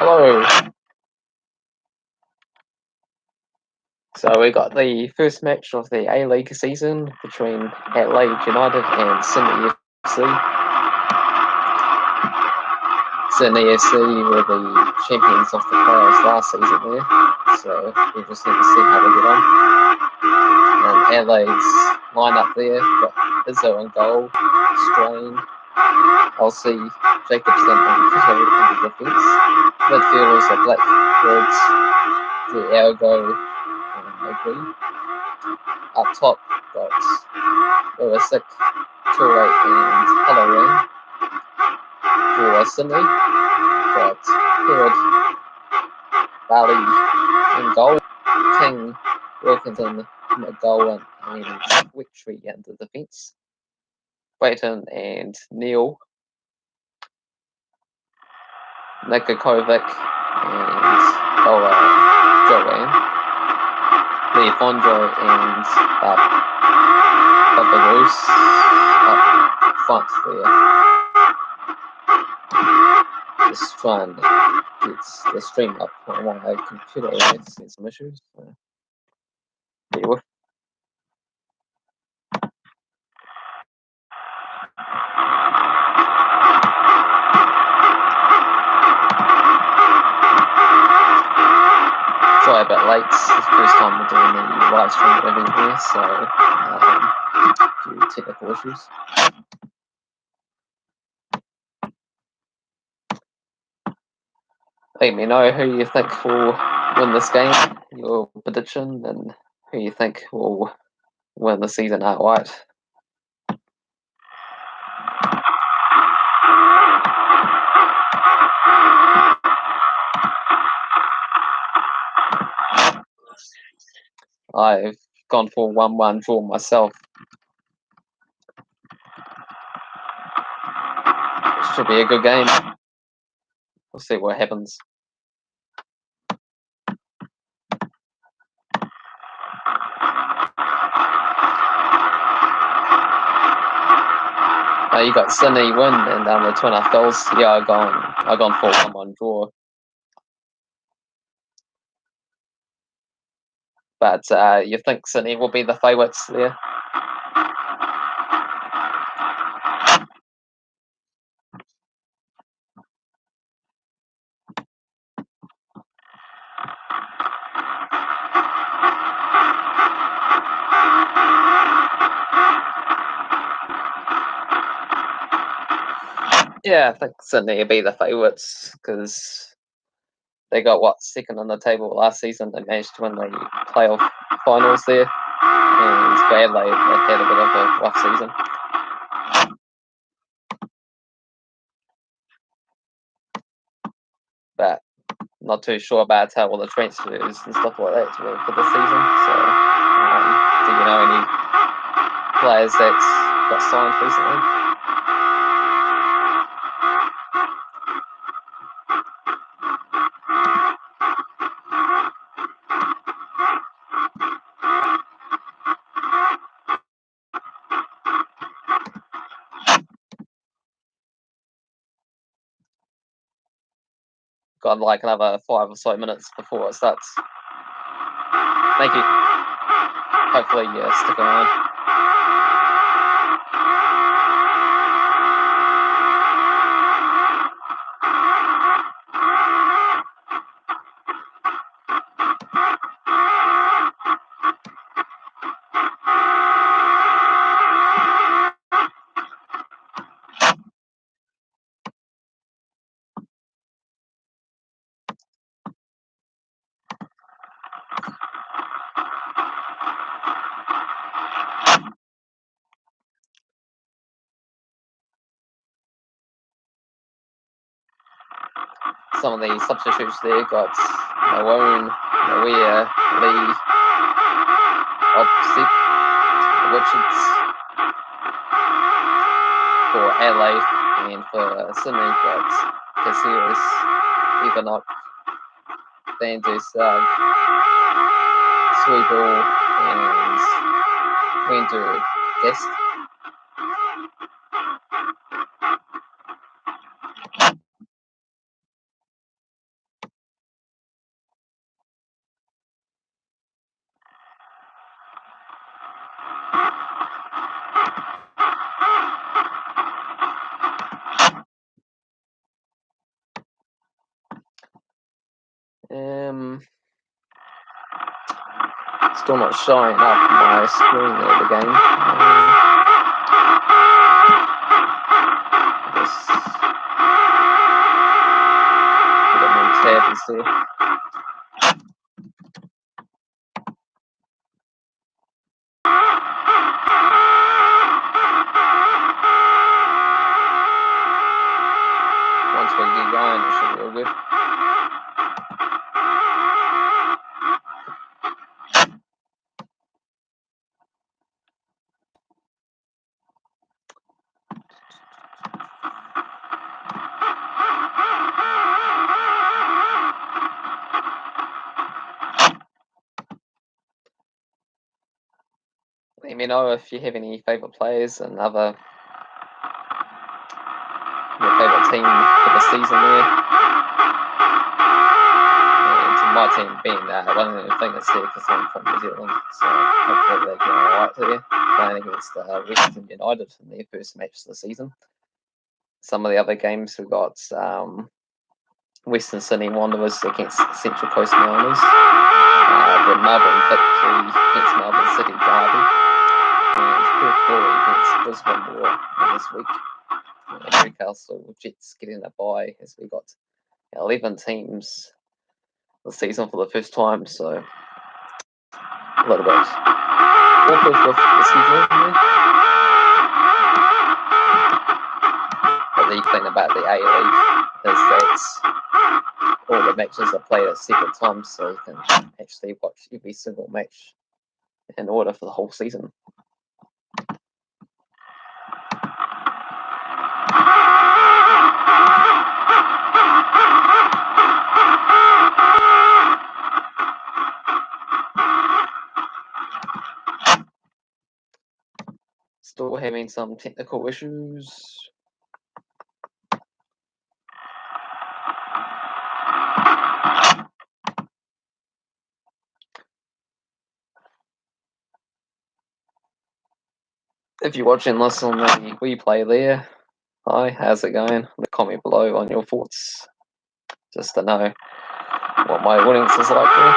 Hello. So we got the first match of the A League season between Adelaide United and Sydney FC. Sydney FC were the champions of the playoffs last season there, so we just need to see how we get on. And Adelaide's lineup there got Izzo in goal, Strain, Elsie, Jacobson and Kitto in the defence. Midfielders are Black, Woods, Dialgo and Oakley. Up top got Lewisick, Toure and Halloween. For Sydney got Herod, Bali in goal, King, Wilkinson, McGowan and Wictree in the defence. Clayton and Neil, Nikokovic and Joanne, Leofondro and Papalou's up front there. Just trying to get the stream up on my computer. It's seen some issues. Bear with. Sorry a bit late. It's the first time we're doing the live stream event here, so due to technical issues. Let me know who you think will win this game, your prediction, and who you think will win the season outright. I've gone for 1-1 draw myself. Should be a good game. We'll see what happens. You got Sydney win and the 2.5 goals. Yeah, I've gone for 1-1 draw. But you think Sydney will be the favourites there? Yeah, I think Sydney will be the favourites because they got second on the table last season. They managed to win the playoff finals there, and for Adelaide they had a bit of a rough season. But not too sure about how all the transfers and stuff like that for this season. So, do you know any players that got signed recently? Got like another 5 or so minutes before it starts. Thank you. Hopefully you stick around. Some of the substitutes there got Malone, Mawia, Lee, Opsip, Richards for Adelaide, and for Sydney got Caceres, Evanok, Van der Sar, Sweeble, and Winter Guest. Still not showing up on my screen there, the game. Just get a new tab instead. Once we get going, it should be all good. Let me know if you have any favourite players and your favourite team for the season there. And my team being I don't even think it's there because I'm from New Zealand, so hopefully they're going alright there. Playing against Western United in their first match of the season. Some of the other games we've got Western Sydney Wanderers against Central Coast Mariners, the Melbourne victory against Melbourne City Derby, and Perth Glory against Brisbane Roar this week. Newcastle Jets getting a bye as we got 11 teams this season for the first time, so a little bit awkward with the schedule here. But the thing about the A League is that all the matches are played at separate times, so you can actually watch every single match in order for the whole season. Still having some technical issues. If you're watching this on the replay there, hi, how's it going? Comment below on your thoughts, just to know what my winnings is like there.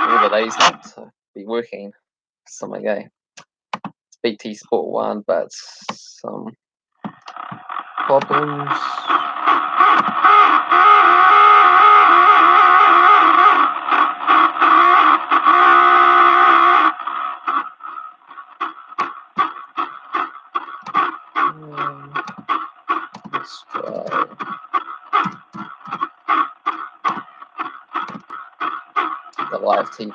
All the days not to be working some again. It's BT Sport 1, but some problems. Let's try. The live TV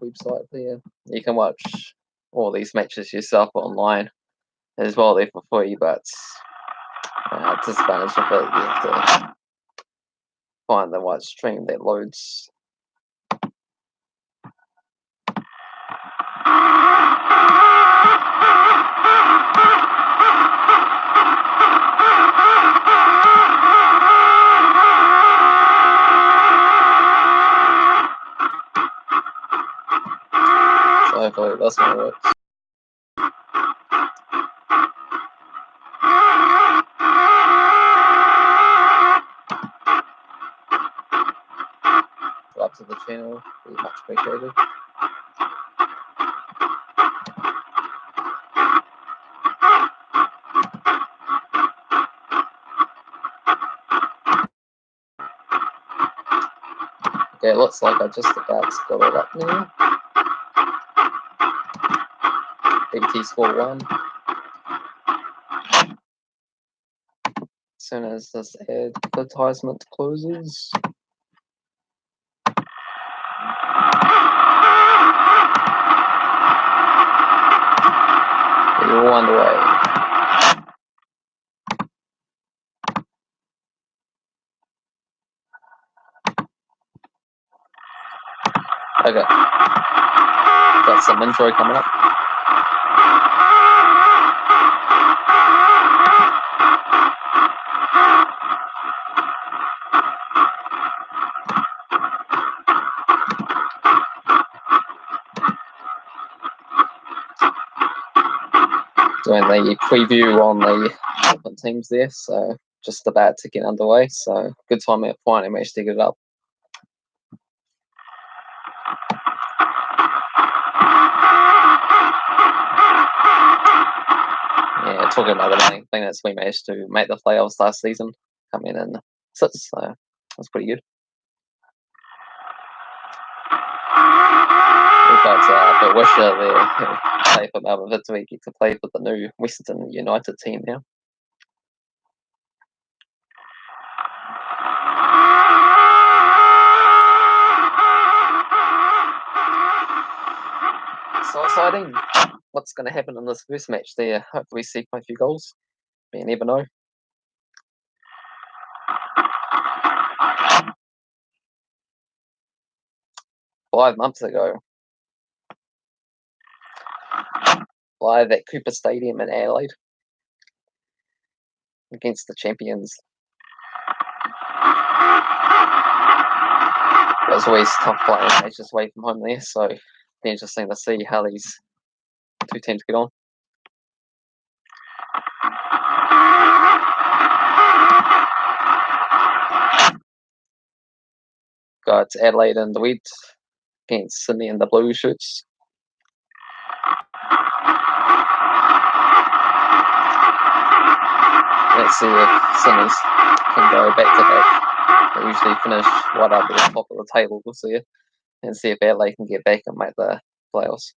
website there. You can watch all these matches yourself online as well there for free, but disadvantage of it, you have to find the right stream that loads. So hopefully this one works. Up to the channel, be much appreciated. Okay, it looks like I just about got it up now. BT Sport 1. As soon as this advertisement closes. We're all underway. Okay. Got some intro coming up. doing the preview on the different teams there, so just about to get underway. So good time I finally managed to get it up. Yeah, talking about the main thing that's we managed to make the playoffs last season, coming in sixth, so that's pretty good. We've got but Wisher there, play for Melbourne Victory, get to play for the new Western United team now. So exciting. What's going to happen in this first match there? Hopefully we see quite a few goals. But you never know. Five months ago, live at Cooper Stadium in Adelaide against the champions. It was always tough playing matches away from home there, so it'll be interesting to see how these two teams get on. Got Adelaide and the Utd against Sydney and the Blue Shirts. Let's see if Sydney's can go back to back. They usually finish right up at the top of the table this year, and see if Adelaide can get back and make the playoffs.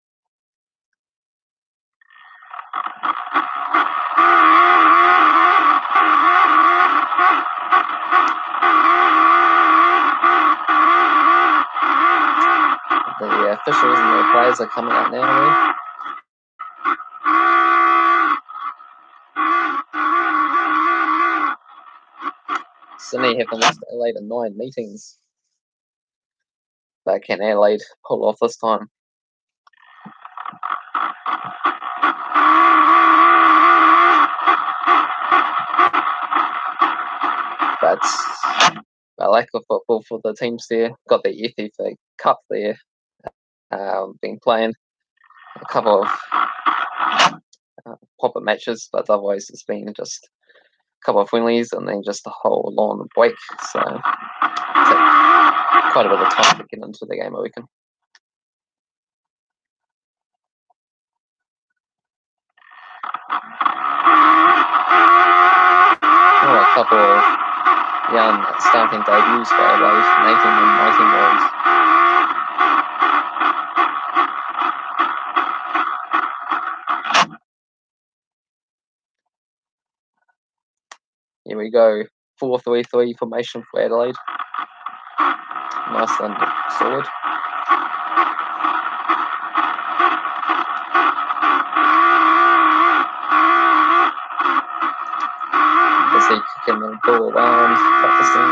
The officials and the players are coming out now. Sydney have missed Adelaide in 9 meetings. But can Adelaide pull off this time? But a lack of football for the teams there. Got the FA Cup there. Been playing a couple of pop-up matches, but otherwise it's been just a couple of friendlies and then just a whole long break. So take quite a bit of time to get into the game, I reckon. A couple of young starting debuts for Adelaide, 18 and 19 goals. Here we go, 4-3-3 formation for Adelaide. Nice and solid. As they kicking the ball around, practicing.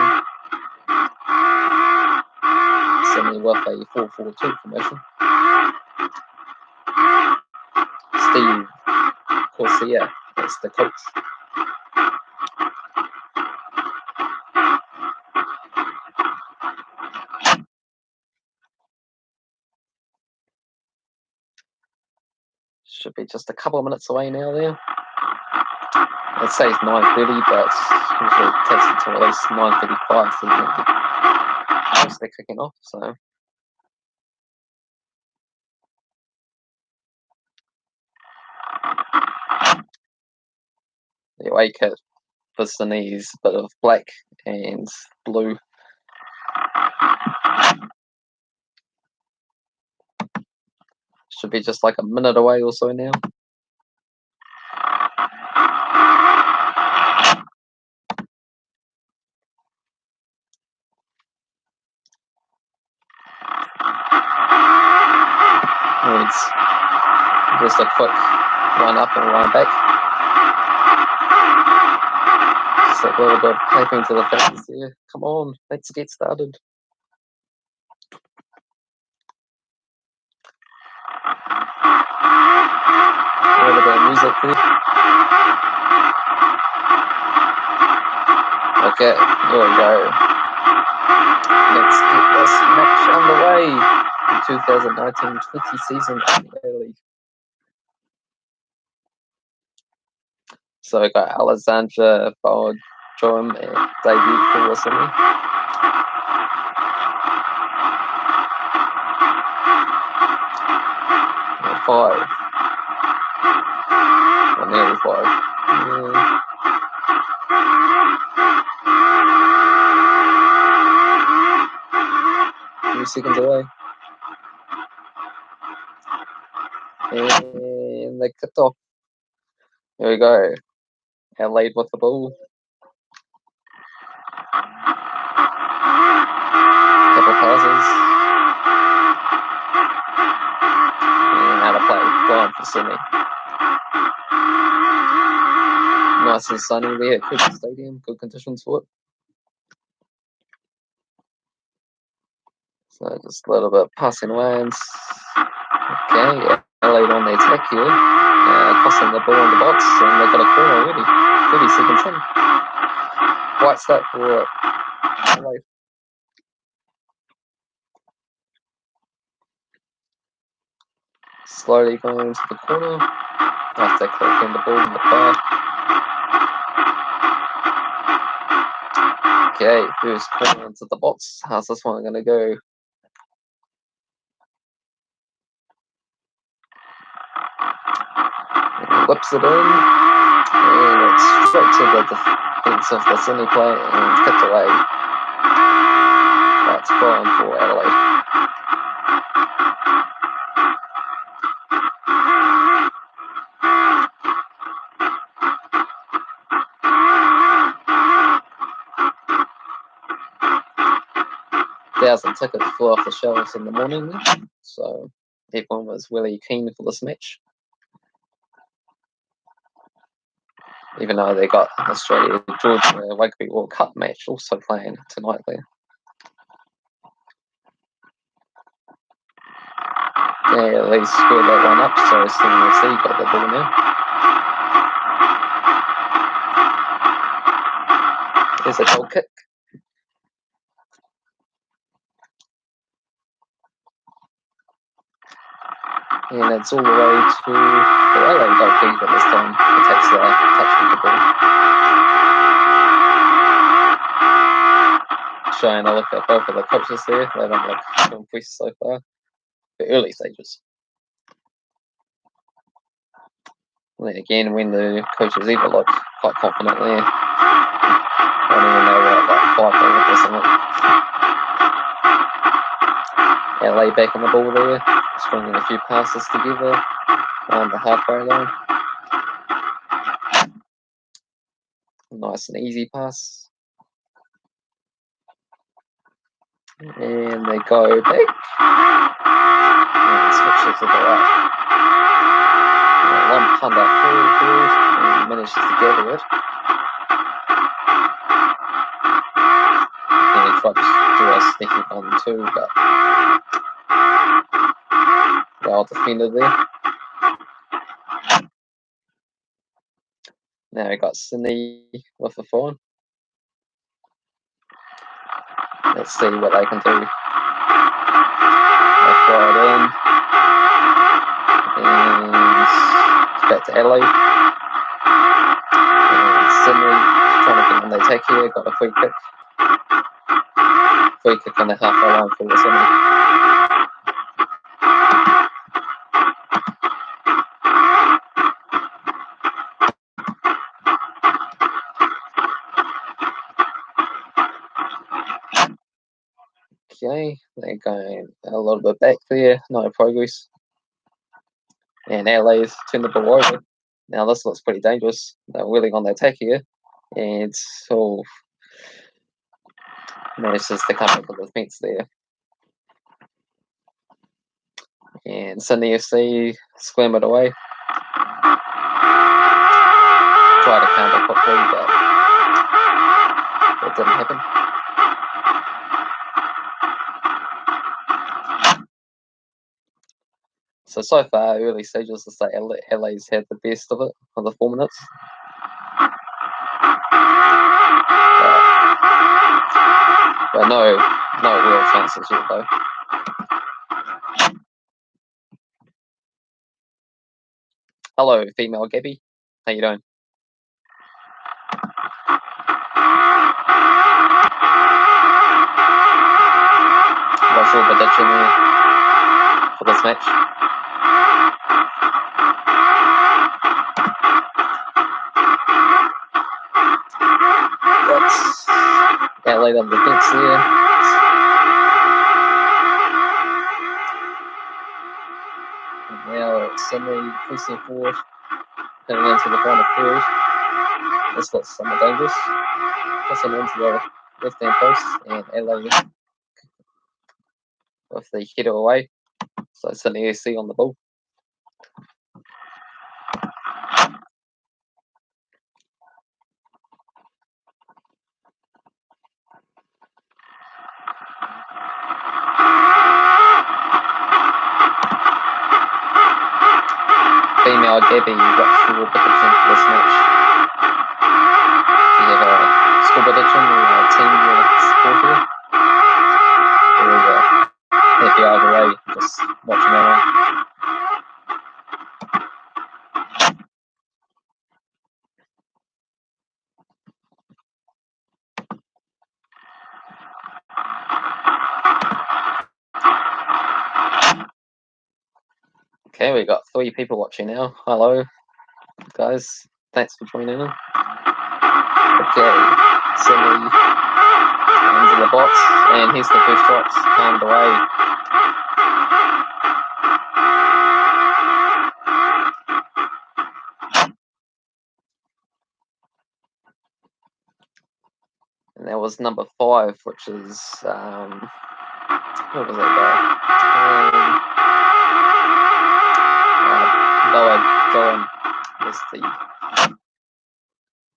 Sydney with a 4-4-2 formation. Steve Corsia is the coach. Should be just a couple of minutes away now there. I'd say it's 9:30, but usually it takes until at least 9:35 so you can get close to kicking off. So the away kit for Sydney's bit of black and blue. Should be just like a minute away or so now. It's just a quick run up and run back. Just a little bit of piping to the fans here. Come on, let's get started. A little bit of music there. Okay, here we go. Let's get this match underway. The 2019-20 season in the League. So we got Alexandra Baldrum debut for Sydney. 5. Or nearly 5. Yeah. Few seconds away. And they cut off. There we go. Adelaide with the ball. Couple passes. And out of play. Fine for Sydney. Nice and sunny there at Cricket Stadium. Good conditions for it. So just a little bit of passing lanes. Okay, Adelaide on the attack here. Crossing the ball on the box, and they've got a corner already. 30 seconds in. White start for Adelaide. Slowly going into the corner after collecting the ball in the path. Okay, first corner into the box. How's this one going to go? Whips it in, and it's straight to the defense of the Sydney player and kicked away. That's fine for Adelaide. Thousand tickets flew off the shelves in the morning, so everyone was really keen for this match. Even though they got Australia-Georgia Rugby World Cup match also playing tonight there. Yeah, they squared that one up, so Sydney got the ball now. Here's a goal kick. And it's all the way to the Adelaide goalkeeper this time. It takes the touch with the ball. Showing a look at both of the coaches there. They don't look too impressed so far. The early stages. And then again, when the coaches either look quite confident there, I don't even know what, like 5 or something. LA back on the ball there, stringing a few passes together on the halfway line. Nice and easy pass. And they go back. And switches to the right. One punt up forward and manages to gather it. And he tried to do a sneaky one too, but well defended there. Now we got Sydney with the phone. Let's see what they can do. They throw it in. And back to Adelaide. And Sydney trying to get on the attack here, got a free kick. Free kick on the halfway line for Sydney. Okay, they're going a little bit back there, no progress. And Adelaide's turned the ball over. Now this looks pretty dangerous. They're really on the attack here. And so manages to come up with the defence there. And Sydney FC scrambled away. Tried to counter quickly, but it didn't happen. So far, early stages, to say LA's had the best of it for the 4 minutes. But no real chances yet, though. Hello, female Gabby. How you doing? score prediction there for this match. Got Adelaide on the defence there. And now Sydney pressing forward, heading into the final third. This looks somewhat dangerous. Passing into the left-hand post, and Adelaide with the header away. So Sydney SC on the ball. Female Gabby, what's your prediction for this match? Do you have a score prediction or a team you're supporting? Or if you're either way, just watching along. Okay, we got 3 people watching now. Hello, guys. Thanks for joining in. Okay, Sydney into the box, and here's the first shot, handed away. And that was number 5, which is what was that guy? Dylan was the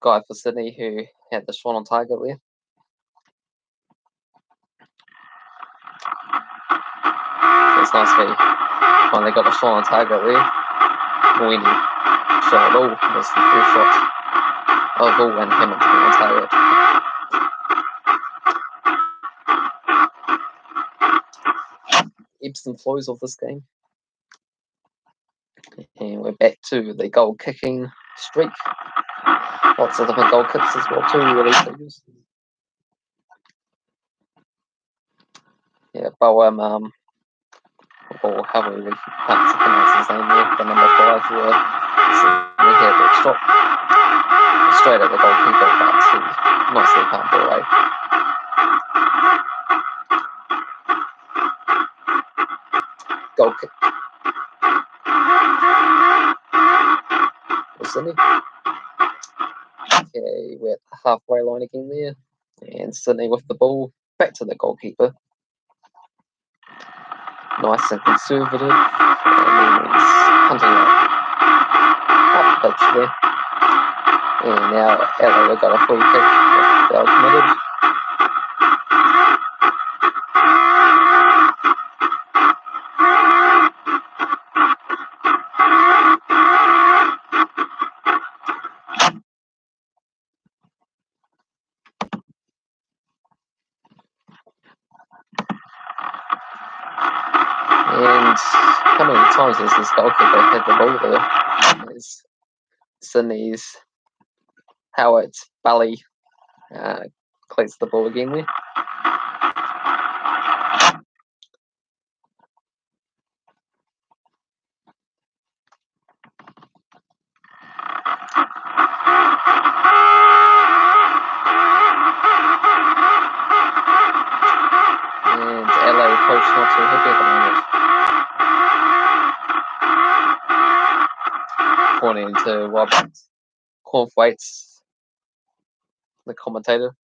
guy for Sydney who had the shot on target there. So it's nice they finally got the shot on target there. When he shot at all was the first shot of all and him to be on target. Ebbs and flows of this game. And we're back to the goal kicking streak. Lots of different goal kicks as well too, really stages. Yeah, Boam, or however we can't pronounce his name there, the number 5 here. So we had it stop straight at the goalkeeper, but he nicely can't get away. Goal kick. Sydney. Okay, we're at the halfway line again there. And Sydney with the ball, back to the goalkeeper. Nice and conservative. And then he's punting up pitch there. And now Adelaide got a free kick with foul committed. And how many times has this goalkeeper had the ball there? As Sydney's Howard Bally cleats the ball again there. And LA coach not too happy at the moment. Pointing to Robert Cornthwaite's, the commentator.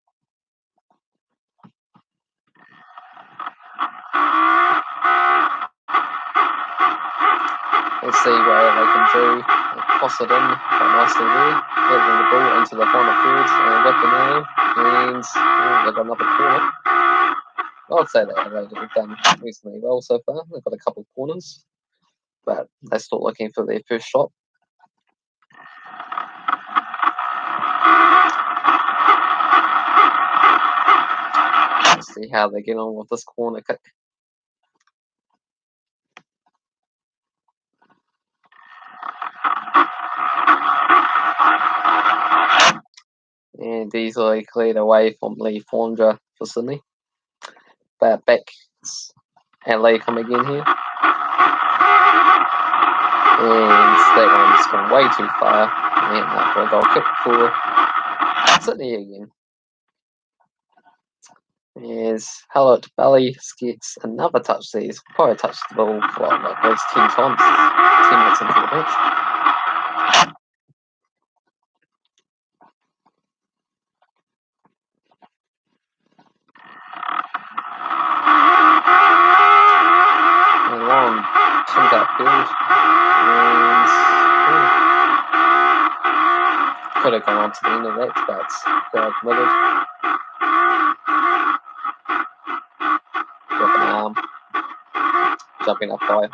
Let's see what LA can do. Toss it in quite nicely there. Delivering the ball into the final third and whipping there. And they've got another corner. I'd say that Adelaide have done reasonably well so far. They've got a couple of corners, but they're still looking for their first shot. Let's see how they get on with this corner kick. And easily cleared away from Lee Fondra for Sydney. But back LA coming in here. And that one's gone way too far. And that for a goal kick for Sydney again. As Hello Belly gets another touch there. He's probably touched the ball for like at least 10 times, 10 minutes into the match. And long comes outfield. And could have gone on to the end of that, but crowd committed. With an arm. Jumping up high.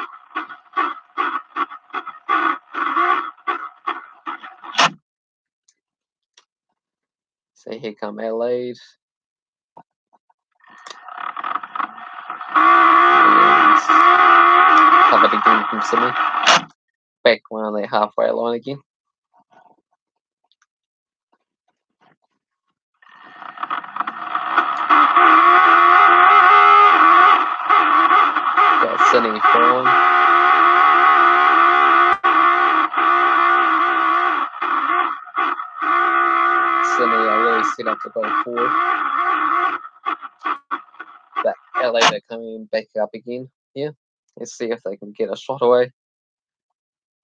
So here come Adelaide. And covered again from Sydney. Back around their halfway line again. Got Sydney falling. Sydney are really set up to go forward. But Adelaide are coming back up again here. Let's see if they can get a shot away.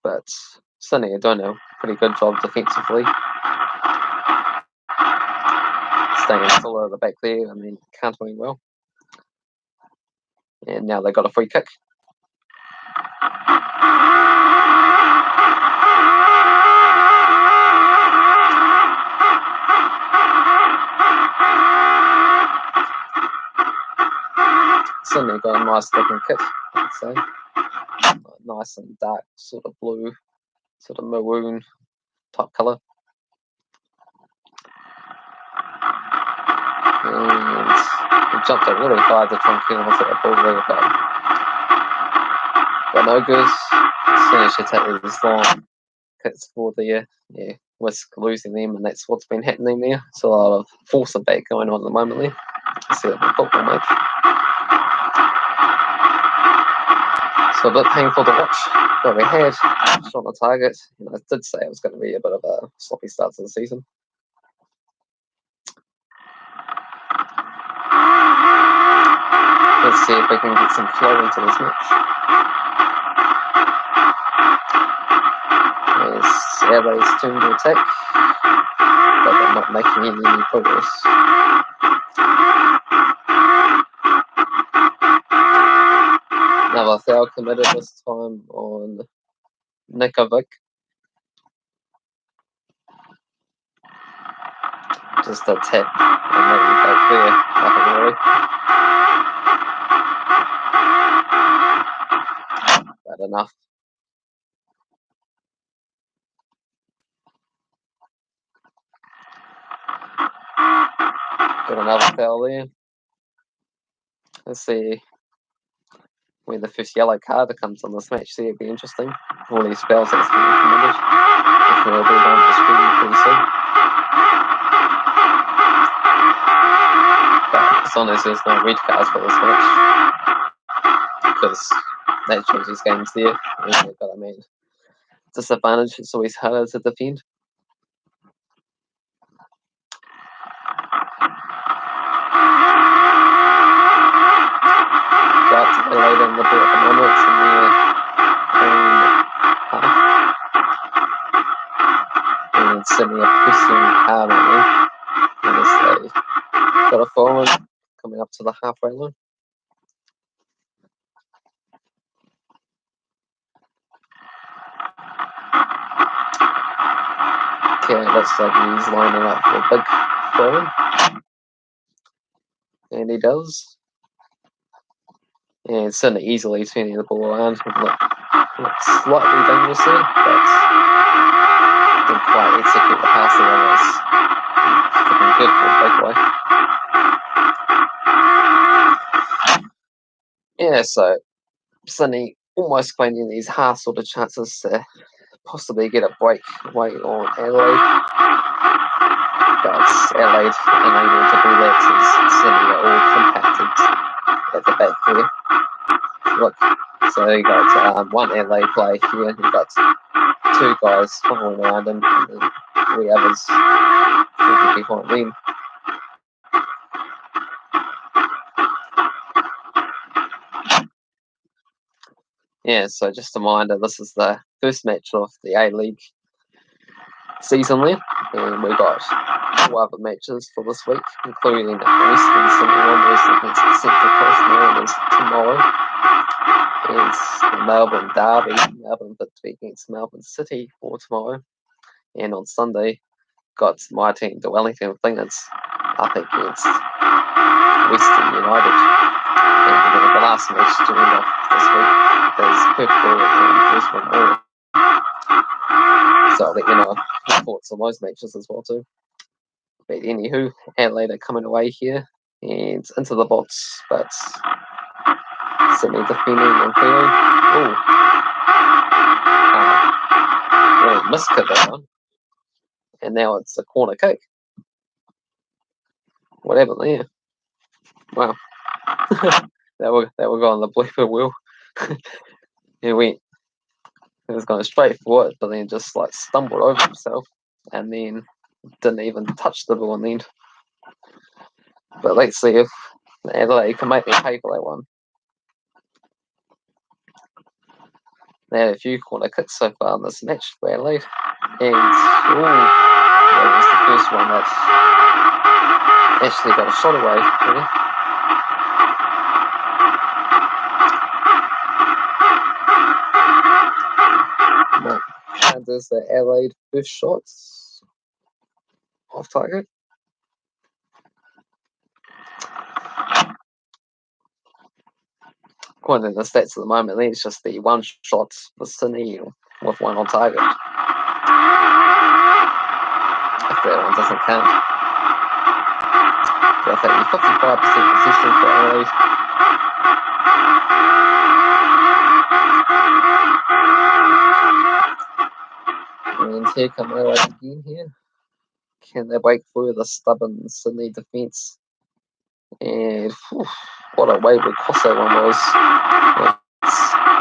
But Sydney are doing a pretty good job defensively. Staying still at the back there and then countering well. And now they got a free kick. Sydney got a nice looking kit, I'd say. Nice and dark, sort of blue, sort of maroon type colour. And he jumped up really high to try and get onto that ball there, but no good. As soon as you take these long kicks for the risk losing them, and that's what's been happening there. So a lot of force and back going on at the moment there. Let's see that in football match. So a bit painful to watch, but we had shot on the target. I did say it was going to be a bit of a sloppy start to the season. Let's see if we can get some flow into this match. As Adelaide's turn to attack, but they're not making any progress. Another foul committed this time on Nikovic. Just a tap and maybe back there, nothing really. But enough. Got another foul there. Let's see where the first yellow card comes on this match. See, it'd be interesting. All these spells that's been recommended. Definitely will be on the screen pretty soon. But as long as there's no red cards for this match, because that changes games there. And they've got a main disadvantage. It's always harder to defend. Got Adelaide on the ball at the moment. It's in their own half. And Sydney are pressing hard on them. And as they got a forward coming up to the halfway line. Okay, looks like he's lining up for a big forward. And he does. And Sydney easily turning the ball around. Looks slightly dangerous there, but didn't quite execute the pass there. It's looking good for the breakaway. Yeah, so Sydney almost finding these half sort of chances to possibly get a break away on Adelaide. But Adelaide unable to do that as Sydney are all compacted at the back there. look. So you got one Adelaide player here. You got two guys hovering around him, and then three others behind him. Yeah, so just a reminder, this is the first match of the A-League season there, and we got 4 other matches for this week, including Western Sydney Wanderers against the Central Coast Mariners tomorrow, and the Melbourne Derby, Melbourne against Melbourne City for tomorrow, and on Sunday got my team, the Wellington Flingers, up against Western United. And the last match to end off this week is Purple and Brisbane Roar. So I'll let you know my thoughts on those matches as well too. But anywho, Adelaide are coming away here and into the box, but Sydney defending and clearing. Ooh. Really miskicked that one. And now it's a corner kick. What happened there? Wow. That will go on the blooper wheel. He was going straight for it, but then just like stumbled over himself and then didn't even touch the ball in the end. But let's see if Adelaide can make me pay for that one. They had a few corner kicks so far in this match for Adelaide. And that was the first one that actually got a shot away. No, and there's the Adelaide first shots off target. According to the stats at the moment, I think it's just the one shot for Sydney with one on target. If that one doesn't count. So I think 55% possession for Adelaide. And here come Adelaide again here. Can they break through the stubborn Sydney defence? And what a way to cross that one was.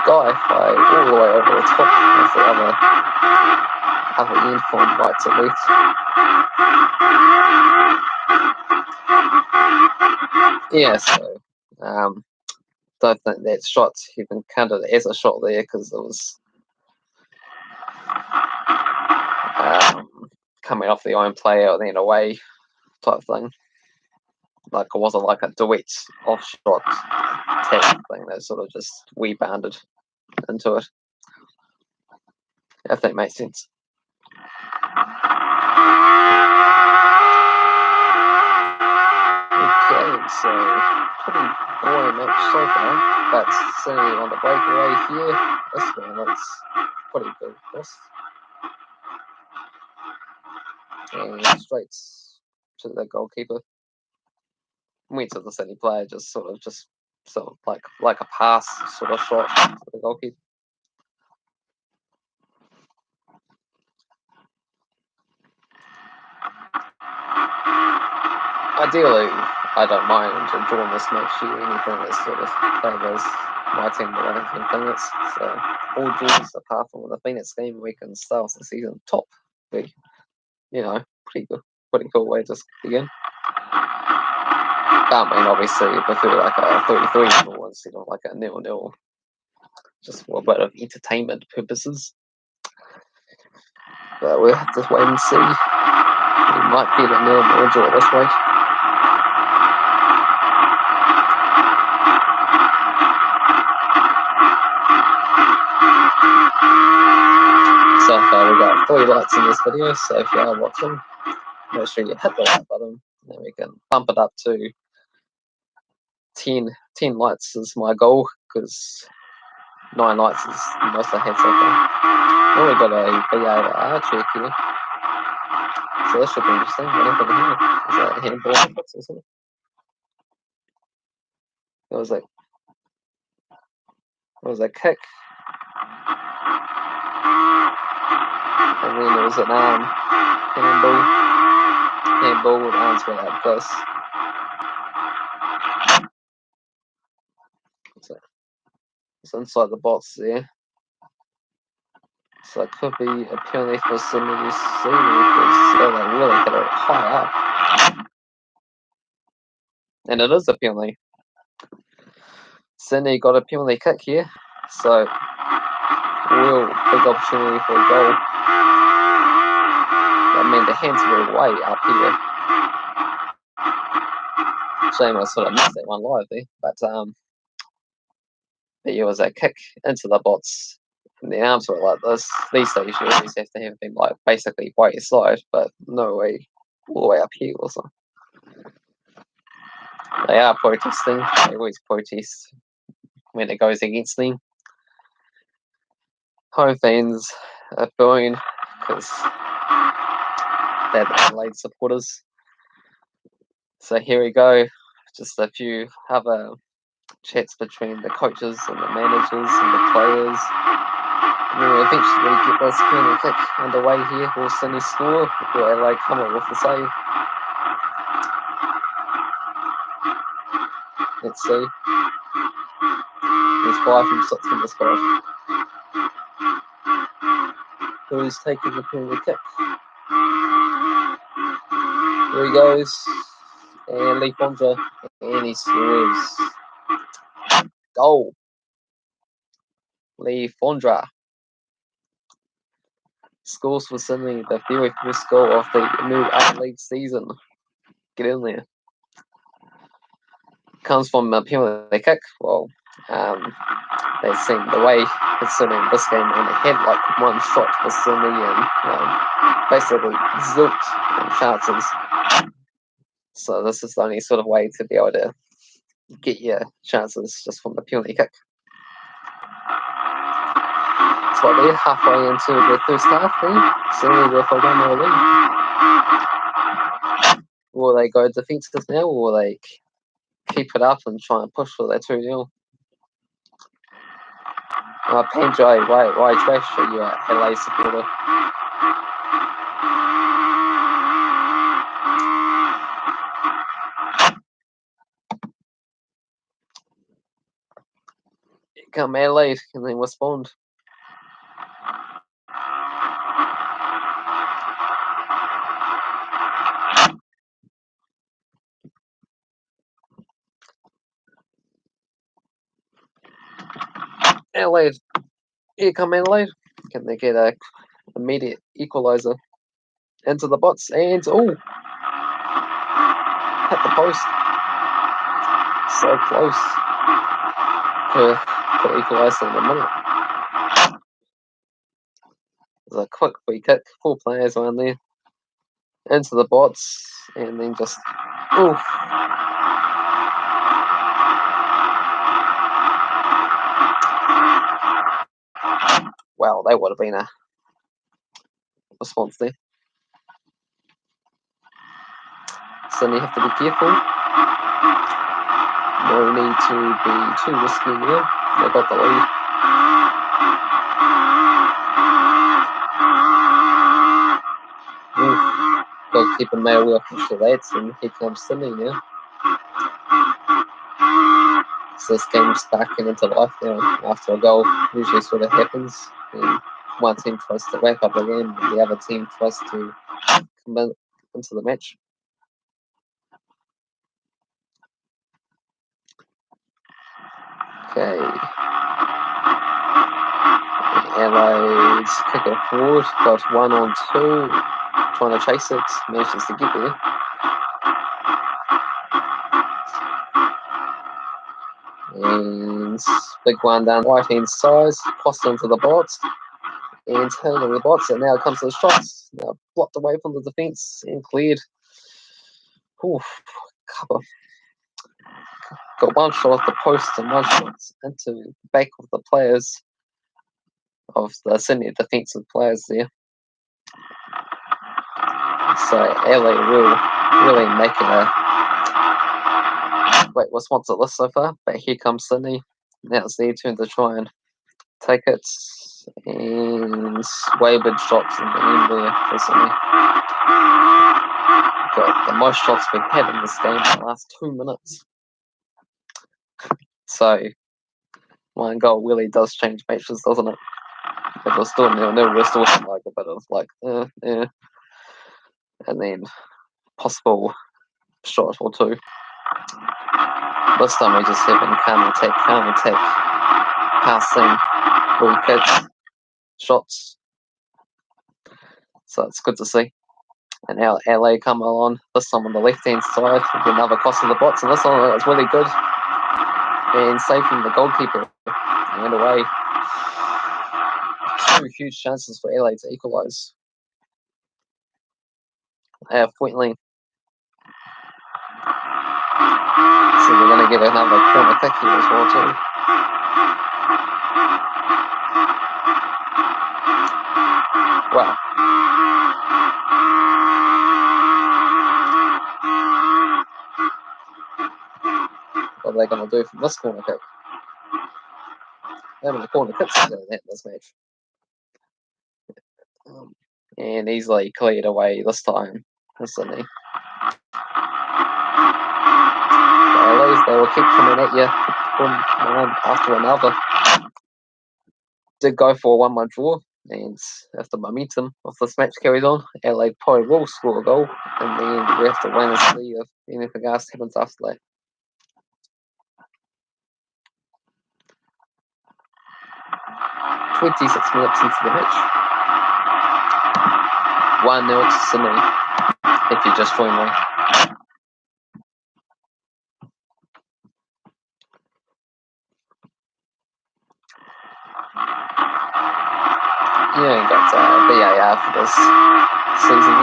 Guy fly all the way over the top of the other end from right to left. Yeah, so don't think that shot even counted as a shot there because it was coming off the iron play out then away type thing. Like it wasn't like a duet off shot tap thing that sort of just rebounded into it. If that makes sense. Okay, so pretty boring match so far, but Sydney on the breakaway here. This one looks pretty good, of course. And straight to the goalkeeper. Went to the Sydney player, just sort of like a pass sort of shot to the goalkeeper. Ideally, I don't mind drawing this match here, anything that sort of favours my team, the Wellington Flingers. So all draws apart from the Phoenix game, we can start off the season top. Pretty cool way to begin. I mean, obviously, you prefer like a 33-0 instead of like a 0-0, just for a bit of entertainment purposes. But we'll have to wait and see. We might get a 0-0 draw this week. So far, we got 3 likes in this video, so if you are watching, make sure you hit the like button, and then we can bump it up to 10 likes is my goal, because 9 likes is the most I had so far. Oh, we got a VAR check here. So this should be interesting. What happened here? Is that a handball or something? It was a kick. And then there was an handball with arms went like this. It's inside the box there. So it could be a penalty for Sydney FC because they really hit it high up. And it is a penalty. Sydney got a penalty kick here, so real big opportunity for a goal. I mean, the hands were way up here. Shame I sort of missed that one live there, but it was a kick into the box. And the arms were like this. These days you always have to have them like basically by your side, but no way all the way up here also. They are protesting. They always protest when it goes against them. Home fans are booing because they're the Adelaide supporters. So here we go. Just a few other chats between the coaches and the managers and the players. And we'll eventually get this penalty kick underway here. Will Sydney score? Will Adelaide come up with the save? Let's see. There's 5 from 6 from the spot. Who's taking the penalty kick? Here he goes. And Lee Fondra. And he scores. Goal. Lee Fondra scores for Sydney, the very first goal of the new Adelaide season. Get in there. Comes from a penalty kick. Well, they seemed the way considering this game only had like one shot for Sydney and basically zilch chances. So this is the only sort of way to be able to get your chances just from the penalty kick. So they're halfway into the first half there. Sydney with a 1-0 lead. Will they go defensive now, or will they keep it up and try and push for that 2-0? Panjai, why trash are you an LA supporter? Here come Adelaide, can they respond? Adelaide, here come Adelaide. Can they get a immediate equaliser into the box and hit the post? So close. Could equalise in a minute. There's a quick free kick, 4 players around there. Into the box and then just oof. Wow, that would have been a response there. Sydney have to be careful. No need to be too risky there. They got the lead. Oof. Goalkeeper may well push the lads, and here comes Sydney now. So this game's starting into life now after a goal. Usually sort of happens. And one team tries to wrap up again, and the other team tries to come into the match. Okay. Adelaide's kick it forward, got 1-on-2, trying to chase it, manages to get there. And big one down the right hand side, crossed into the box, and turning the box, and now it comes to the shots. Now blocked away from the defence and cleared. Oof, cover. Got one shot off the post and one shot into the back of the players, of the Sydney defensive players there. So Adelaide really making a great response at this so far, but here comes Sydney. Now it's their turn to try and take it, and wayward shots in the end there for Sydney. Got the most shots we've had in this game in the last 2 minutes. So one goal really does change matches, doesn't it? If we're still 0-0, we're still having like a bit of like, and then possible shot or two. This time we just having calm attack, passing, free kicks, shots. So it's good to see. And now LA come along, this time on the left-hand side, with another cross in the box, and this one is really good. And safe from the goalkeeper, and away. 2 huge chances for LA to equalise. Pointling. So we're going to get another corner kick here as well too. Wow. What are they going to do from this corner kick? How many corner kicks are going to hit this match? And easily cleared away this time for Sydney. At least they will keep coming at you one after another. Did go for a 1-1 draw, and if the momentum of this match carries on, Adelaide probably will score a goal, and then we have to win and see if anything else happens after that. "26 minutes into the match. 1-0 to Sydney, if you just joined me. Yeah, got VAR for this season.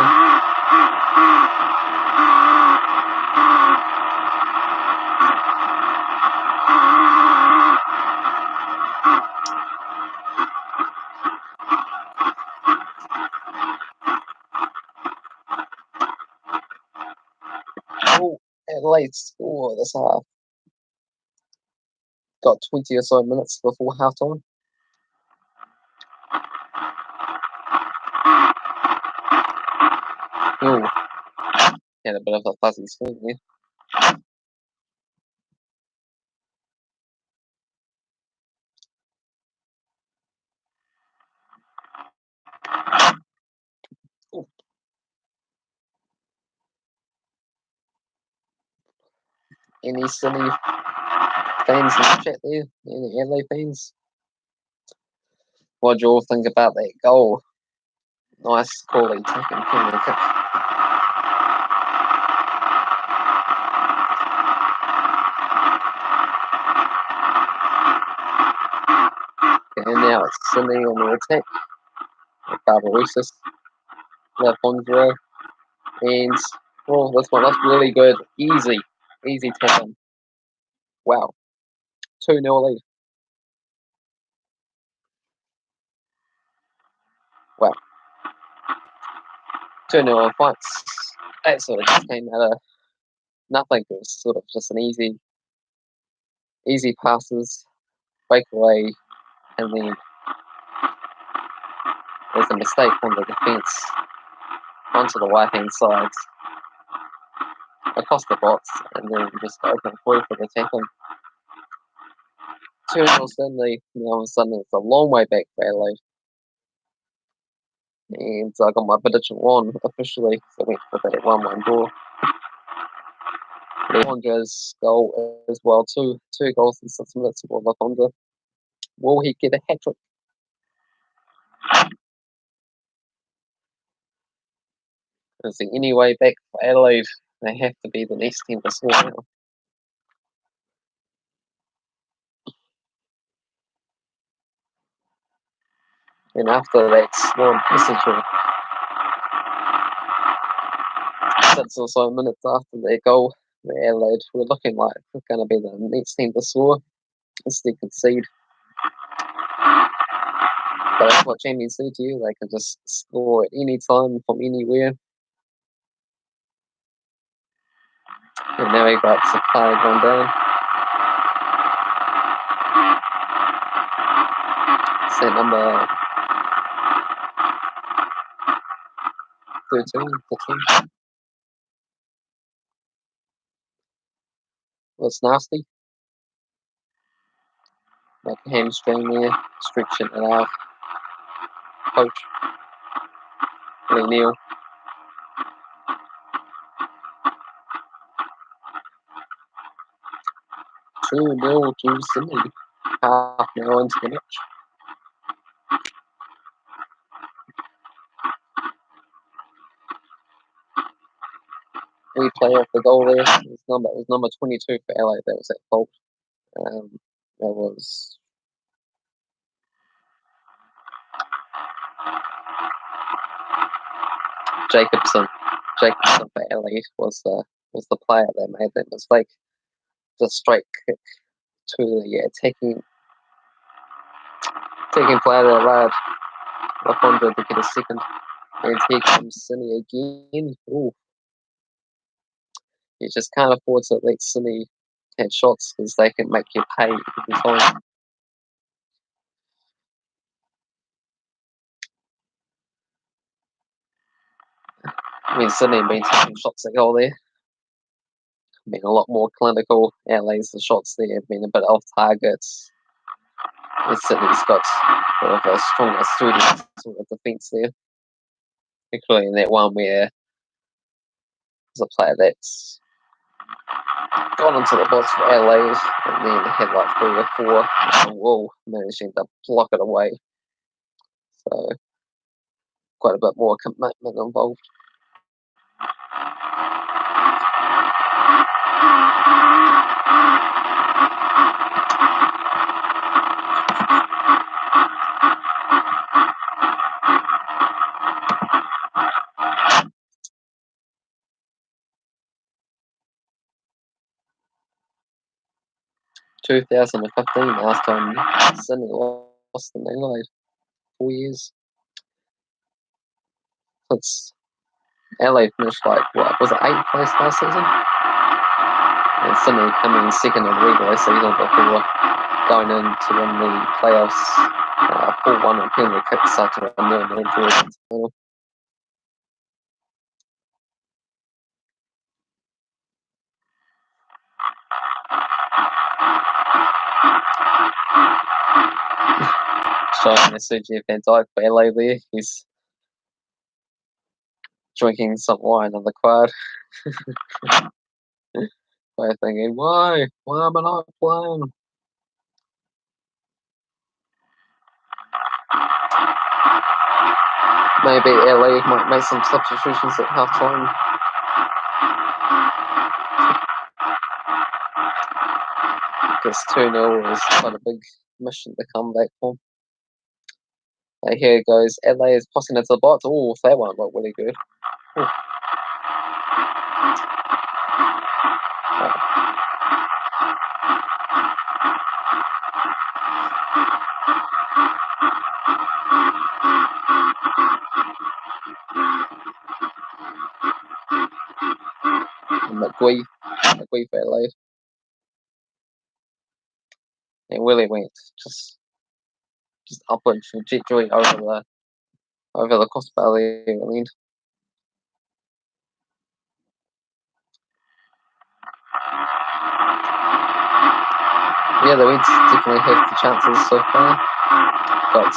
Oh, Adelaide score this half. Got 20 or so minutes before half time. Oh, had a bit of a fuzzy screen there. Ooh. Any Sydney fans in the chat there? Any Adelaide fans? What do you all think about that goal? Nice quality taken penalty kick. And now it's Sydney on the attack. Barbarosis, Lafondra, and this one looks really good. Easy taken. Wow, 2-0 lead. Wow, 2-0 points. That sort of just came out of nothing. It was sort of just an easy passes, breakaway, and then there's a mistake on the defence onto the right hand side, across the box, and then just open through for the tackle. 2-0 Sydney. Now all of a sudden it's a long way back for Adelaide. And I got my prediction wrong officially, so I went for that 1-1 draw. Lafondra's goal as well, two goals in 6 minutes for Lafondra. Will he get a hat trick? Is there any way back for Adelaide? They have to be the next team to score now. And after that one message, 6 or so minutes after their goal, Adelaide were looking like they're going to be the next team to score. Instead concede. But that's what champions do to you. They can just score at any time from anywhere. And now we got Supply gone down. Set number 13, 14. That's nasty. Make a hamstring there, stretching it out. Coach Lee Neal. 2-0 to Sydney. Half an hour into the match. We play off the goal there. It was number 22 for LA that was at fault. That was Jacobson. Jacobson for LA was the player that made that mistake. The straight kick to the attacking player there, lad. Lafonda to get a second. And here comes Sydney again. Ooh. You just can't afford to let Sydney have shots because they can make you pay every time. I mean, Sydney have been taking shots at goal there. Been a lot more clinical. LA's the shots there have been a bit off targets. And Sydney's got sort of a stronger student sort of defence there. Including that one where there's a player that's gone into the box for LA and then had like 3 or 4 and Wool managing to block it away. So quite a bit more commitment involved. In 2015, last time Sydney lost in Adelaide. 4 years. Since LA finished like, what, was it 8th place last season? And Sydney coming second in the regular season before going in to win the playoffs 4-1 on penalty kicks after a 0-0 draw. Showing the Sergio Van Dijk for LA there. He's drinking some wine in the crowd. They're thinking, why am I not playing? Maybe LA might make some substitutions at half time. Because 2-0 is quite a big mission to come back from. Here it goes. LA is passing into the box. Oh, that one looked really good. Ooh. McGuee for LA. It really went just upward trajectory over the crossbar there at the end. Yeah, the Reds definitely have the chances so far. Got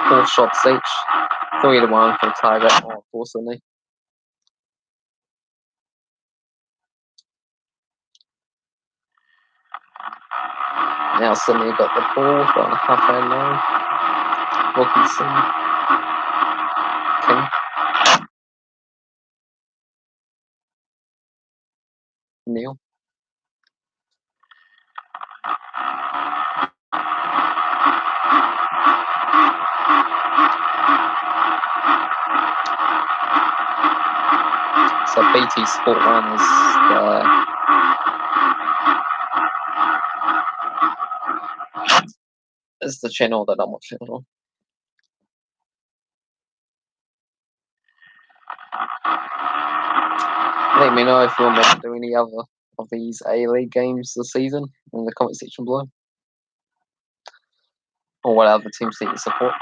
4 shots each, 3-1 for the target for Sydney. Now Sydney got the ball from the halfway line. Wilkinson, King, Neal. So BT Sport 1 is the channel that I'm watching it on. Let me know if you want me to do any other of these A-League games this season in the comment section below. Or what other teams that you support.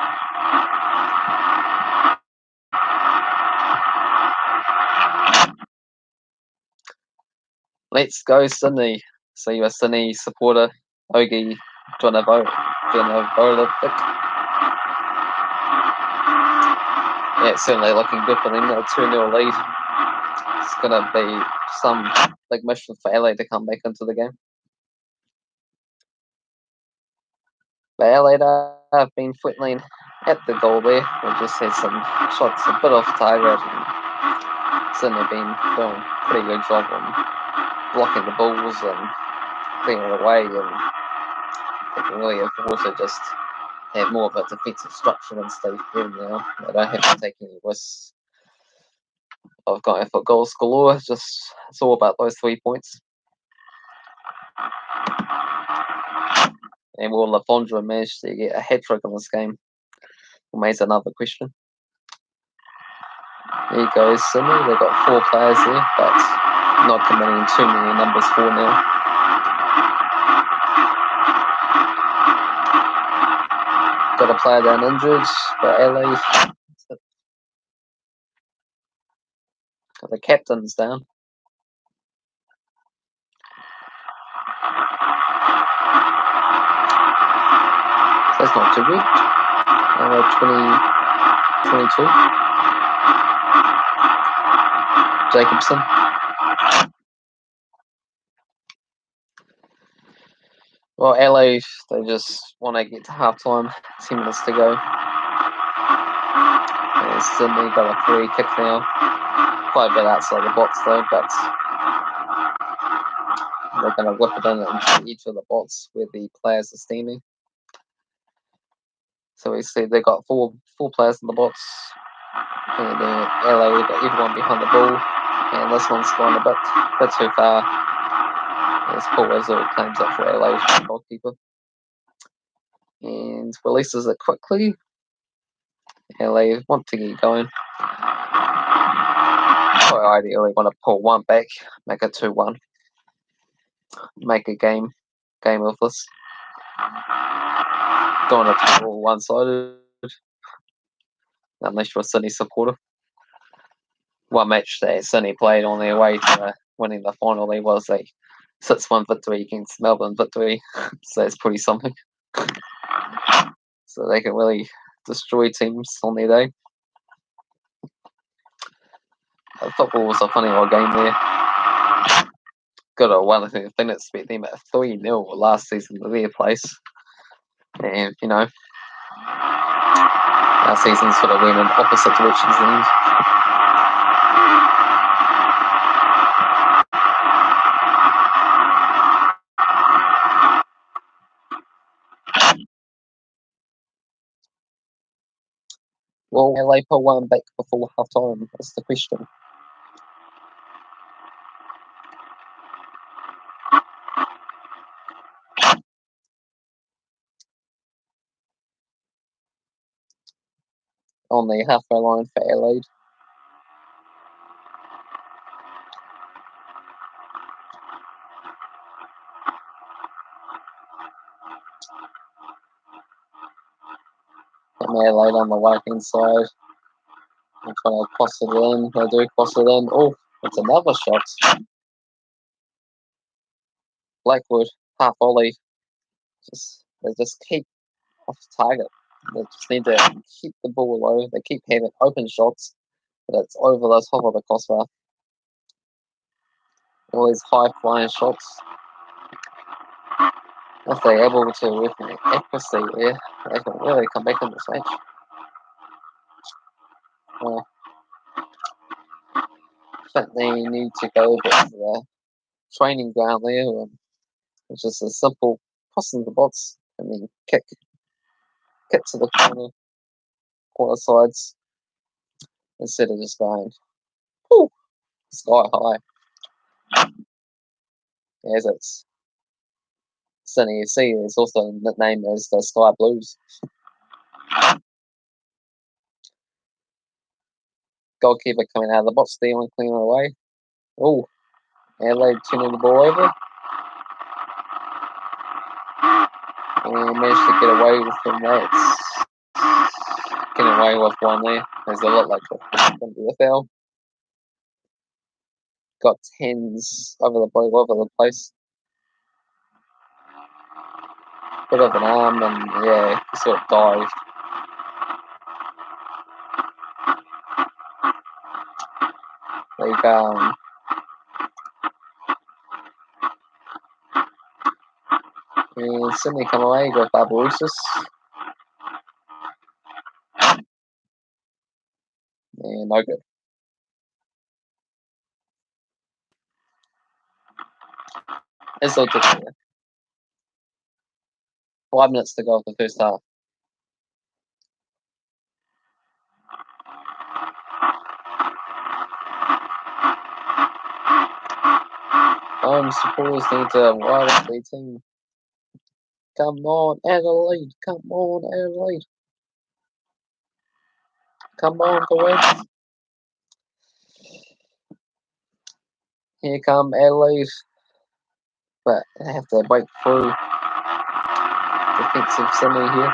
Let's go Sydney. So you're a Sydney supporter, Ogie, Dvanovic. Yeah, it's certainly looking good for them. A 2-0 lead. It's going to be some big mission for Adelaide to come back into the game. But Adelaide have been whittling at the goal there. They just had some shots a bit off target, and Sydney been doing a pretty good job on blocking the balls and clearing it away, and they can really afford to just have more of a defensive structure and stay firm now. They don't have to take any risks of going for goals galore. It's all about those 3 points. And will Lafondra manage to get a hat trick in this game? Remains another question. There goes Sydney. They've got 4 players there, but not committing too many numbers for now. Got a player down injured for Adelaide. The captain's down. So that's not too good. 22. Jacobson. Well, Adelaide, they just want to get to half-time. 10 minutes to go. And Sydney got a free kick now. Quite a bit outside the box though, but they're going to whip it in into each of the box where the players are standing. So we see they've got four players in the box. And then LA got everyone behind the ball. And this one's gone a bit too far. As Paul Wazoo claims it for LA's goalkeeper. And releases it quickly. LA want to get going. I ideally want to pull one back, make it 2-1. Make a game of this. Don't want to all one-sided. Unless you're a Sydney supporter. One match that Sydney played on their way to winning the final, there was a 6-1 victory against Melbourne victory. So that's pretty something. So they can really destroy teams on their day. Football was a funny old game there. Got a one thing that beat them at 3-0 last season to their place. And, you know, our seasons sort of went in opposite directions then. Will LA pull one back before half time? That's the question. On the halfway line for Adelaide. And Adelaide on the right hand side. They're trying to cross it in. They do cross it in. Oh, it's another shot. Blackwood, half volley. They just keep off target. They just need to keep the ball low. They keep having open shots, but it's over the top of the crossbar. All these high flying shots. If they're able to with accuracy there, they can really come back in this match. I think they need to go back to the training ground there, and it's just a simple crossing the box and then kick to the corner sides instead of just going sky high. As it's Sydney FC, it's also nicknamed as the Sky Blues. Goalkeeper coming out of the box there and clearing away. Oh, Adelaide turning the ball over. And managed to get away from that. Getting away with one there. As it looked like it's going to be a foul. Got tens over the place. bit of an arm, and yeah, he sort of dived. Like, and Sydney come away with Barbarousis. Yeah, no good. It's all different. 5 minutes to go of the first half. Home supporters need to wireless their team. Come on, Adelaide. Come on, Adelaide. Come on, the West. Here come Adelaide. But they have to break through defensive Sydney here.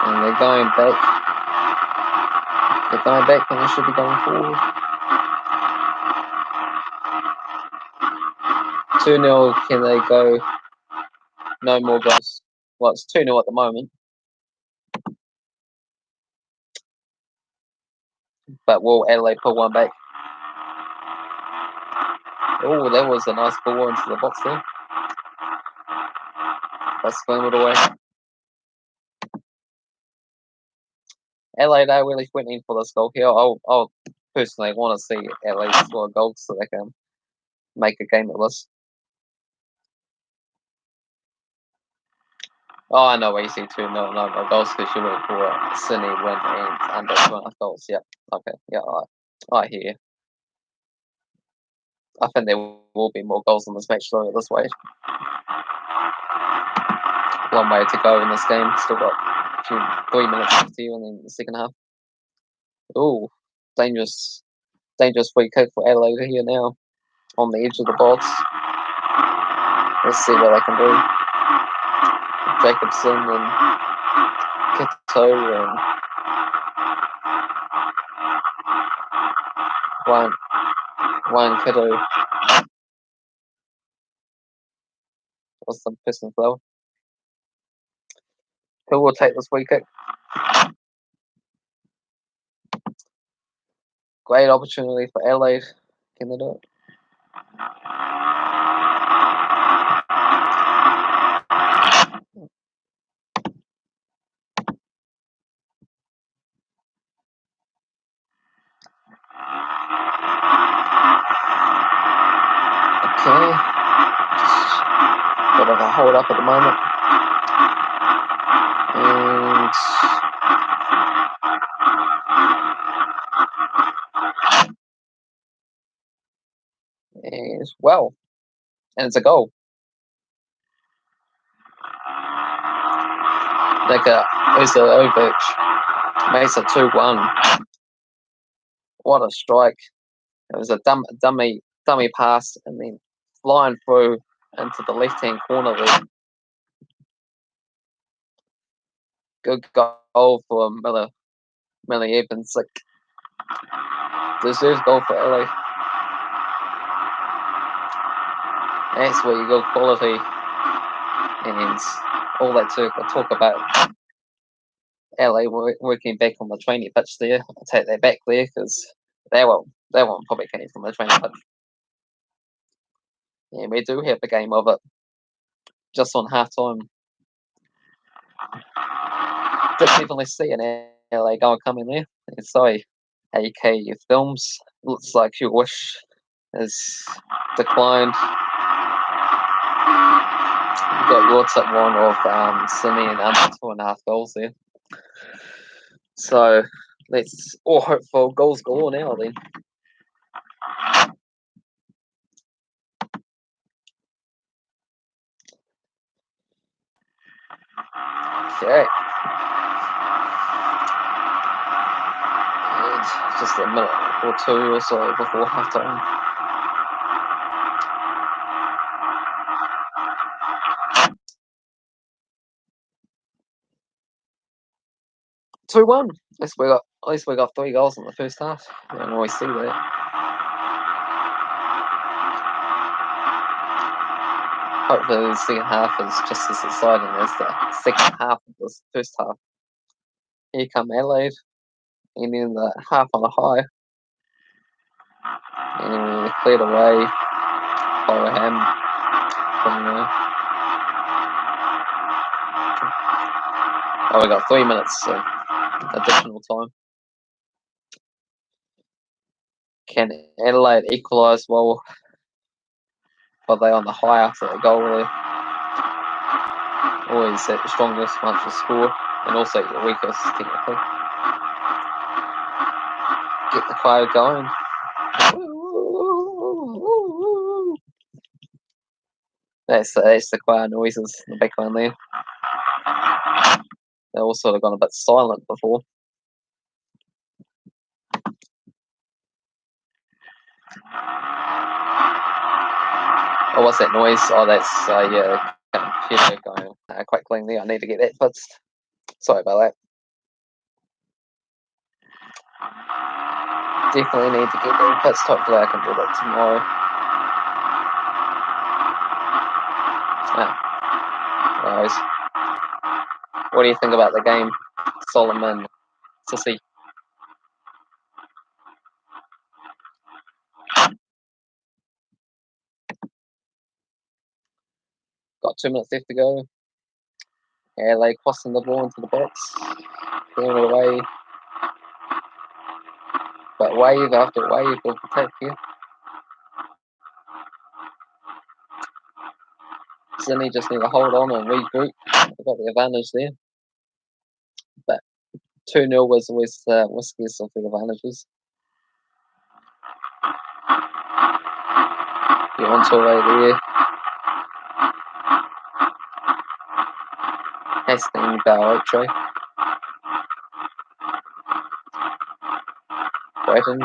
And they're going back. They're going back when they should be going forward. 2-0, can they go? No more goals. Well, it's 2-0 at the moment. But will Adelaide pull one back? Oh, that was a nice ball into the box there. That's swim it away. Adelaide are really went in for this goal here. I'll personally want to see Adelaide score a goal so they can make a game of this. Oh, I know where you see 2-0 no more goals because you went for a Sydney win and under 2.5 goals. Yep. Okay. Yeah. I hear you. I think there will be more goals in this match though this way. One way to go in this game. Still got 3 minutes left here in the second half. Oh, dangerous free kick for Adelaide here now on the edge of the box. Let's see what they can do. Jacobson and Kito and Ryan Kito was some pistons though. Who will take this free kick? Great opportunity for Adelaide. Can they do it? Okay. Bit of a hold up at the moment. And well, and it's a goal. Uzovic makes it 2-1. What a strike. It was a dummy pass and then flying through into the left-hand corner there. Good goal for Millie Evans. Deserves goal for LA. That's where you got quality and all that talk about LA working back on the training pitch there. I'll take that back there because that one probably came from the training pitch. Yeah, we do have a game of it just on half time. Definitely see an LA goal coming there. Sorry, AK Films. Looks like your wish has declined. You got your tip one of Sydney and under 2.5 goals there. So let's all hope for goals galore now then. Okay. And just a minute or two or so before half time. Two-one. At least we got 3 goals in the first half. You don't always see that. hopefully the second half is just as exciting as the second half of the first half. Here come Adelaide, and then the half on a high, and cleared away by him from there. Oh, we got 3 minutes of additional time. Can Adelaide equalise while they on the high after the goal there? Always at the strongest once you score, and also the weakest technically. Get the crowd going. That's the crowd noises in the background there. They all sort of gone a bit silent before. Oh, what's that noise? Oh, that's computer going quite cleanly. I need to get that fixed. Sorry about that. Definitely need to get that fixed. Hopefully I can do that tomorrow. Guys, what do you think about the game, Solomon, Sissy? Got 2 minutes left to go. Adelaide crossing the ball into the box, clearing it away. But wave after wave of attack here. Sydney just need to hold on and regroup. They've got the advantage there. But 2-0 was always scarce of the advantages. Get onto away there. Hastings Barrotre. Brighton.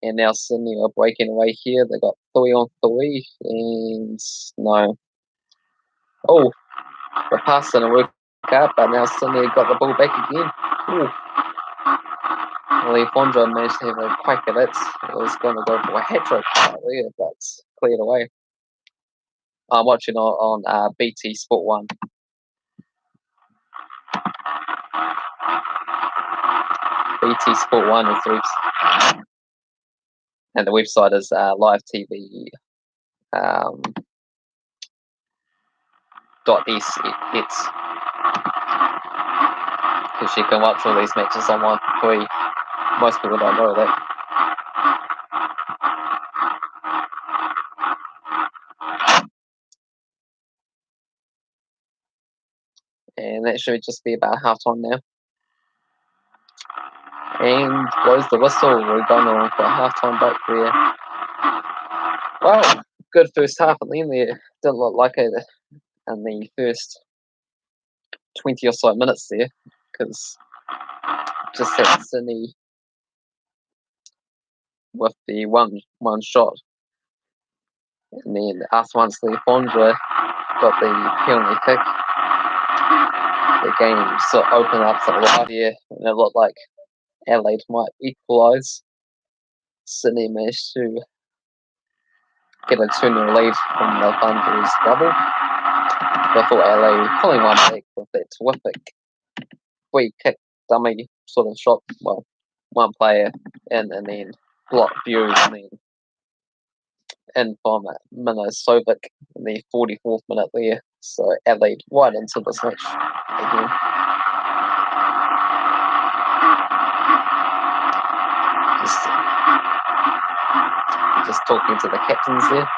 And now Sydney are breaking away here. They got 3 on 3 and no. Oh, the pass didn't work out, but now Sydney got the ball back again. Ooh. Lee Fondra managed to have a crack at it. It was going to go for a hat-trick right there, but cleared away. I'm watching on BT Sport 1. BT Sport 1 is the and the website is live TV .es, because you can watch all these matches on one free. Most people don't know that. And that should just be about half time now. And blows the whistle. We're going on for a half-time break there. Well, good first half at the end there. Didn't look like it in the first 20 or so minutes there, because just had Sydney with the one shot. And then after once the Fondra got the penalty kick, the game sort of opened up to the right here, and it looked like Adelaide might equalise. Sydney managed to get a 2-0 lead from the Thunder's double before Adelaide pulling one back with that terrific free kick dummy sort of shot. Well, one player and then block view and then in from Minnosovic in the 44th minute there. So Adelaide right into this match again. Just talking to the captains there.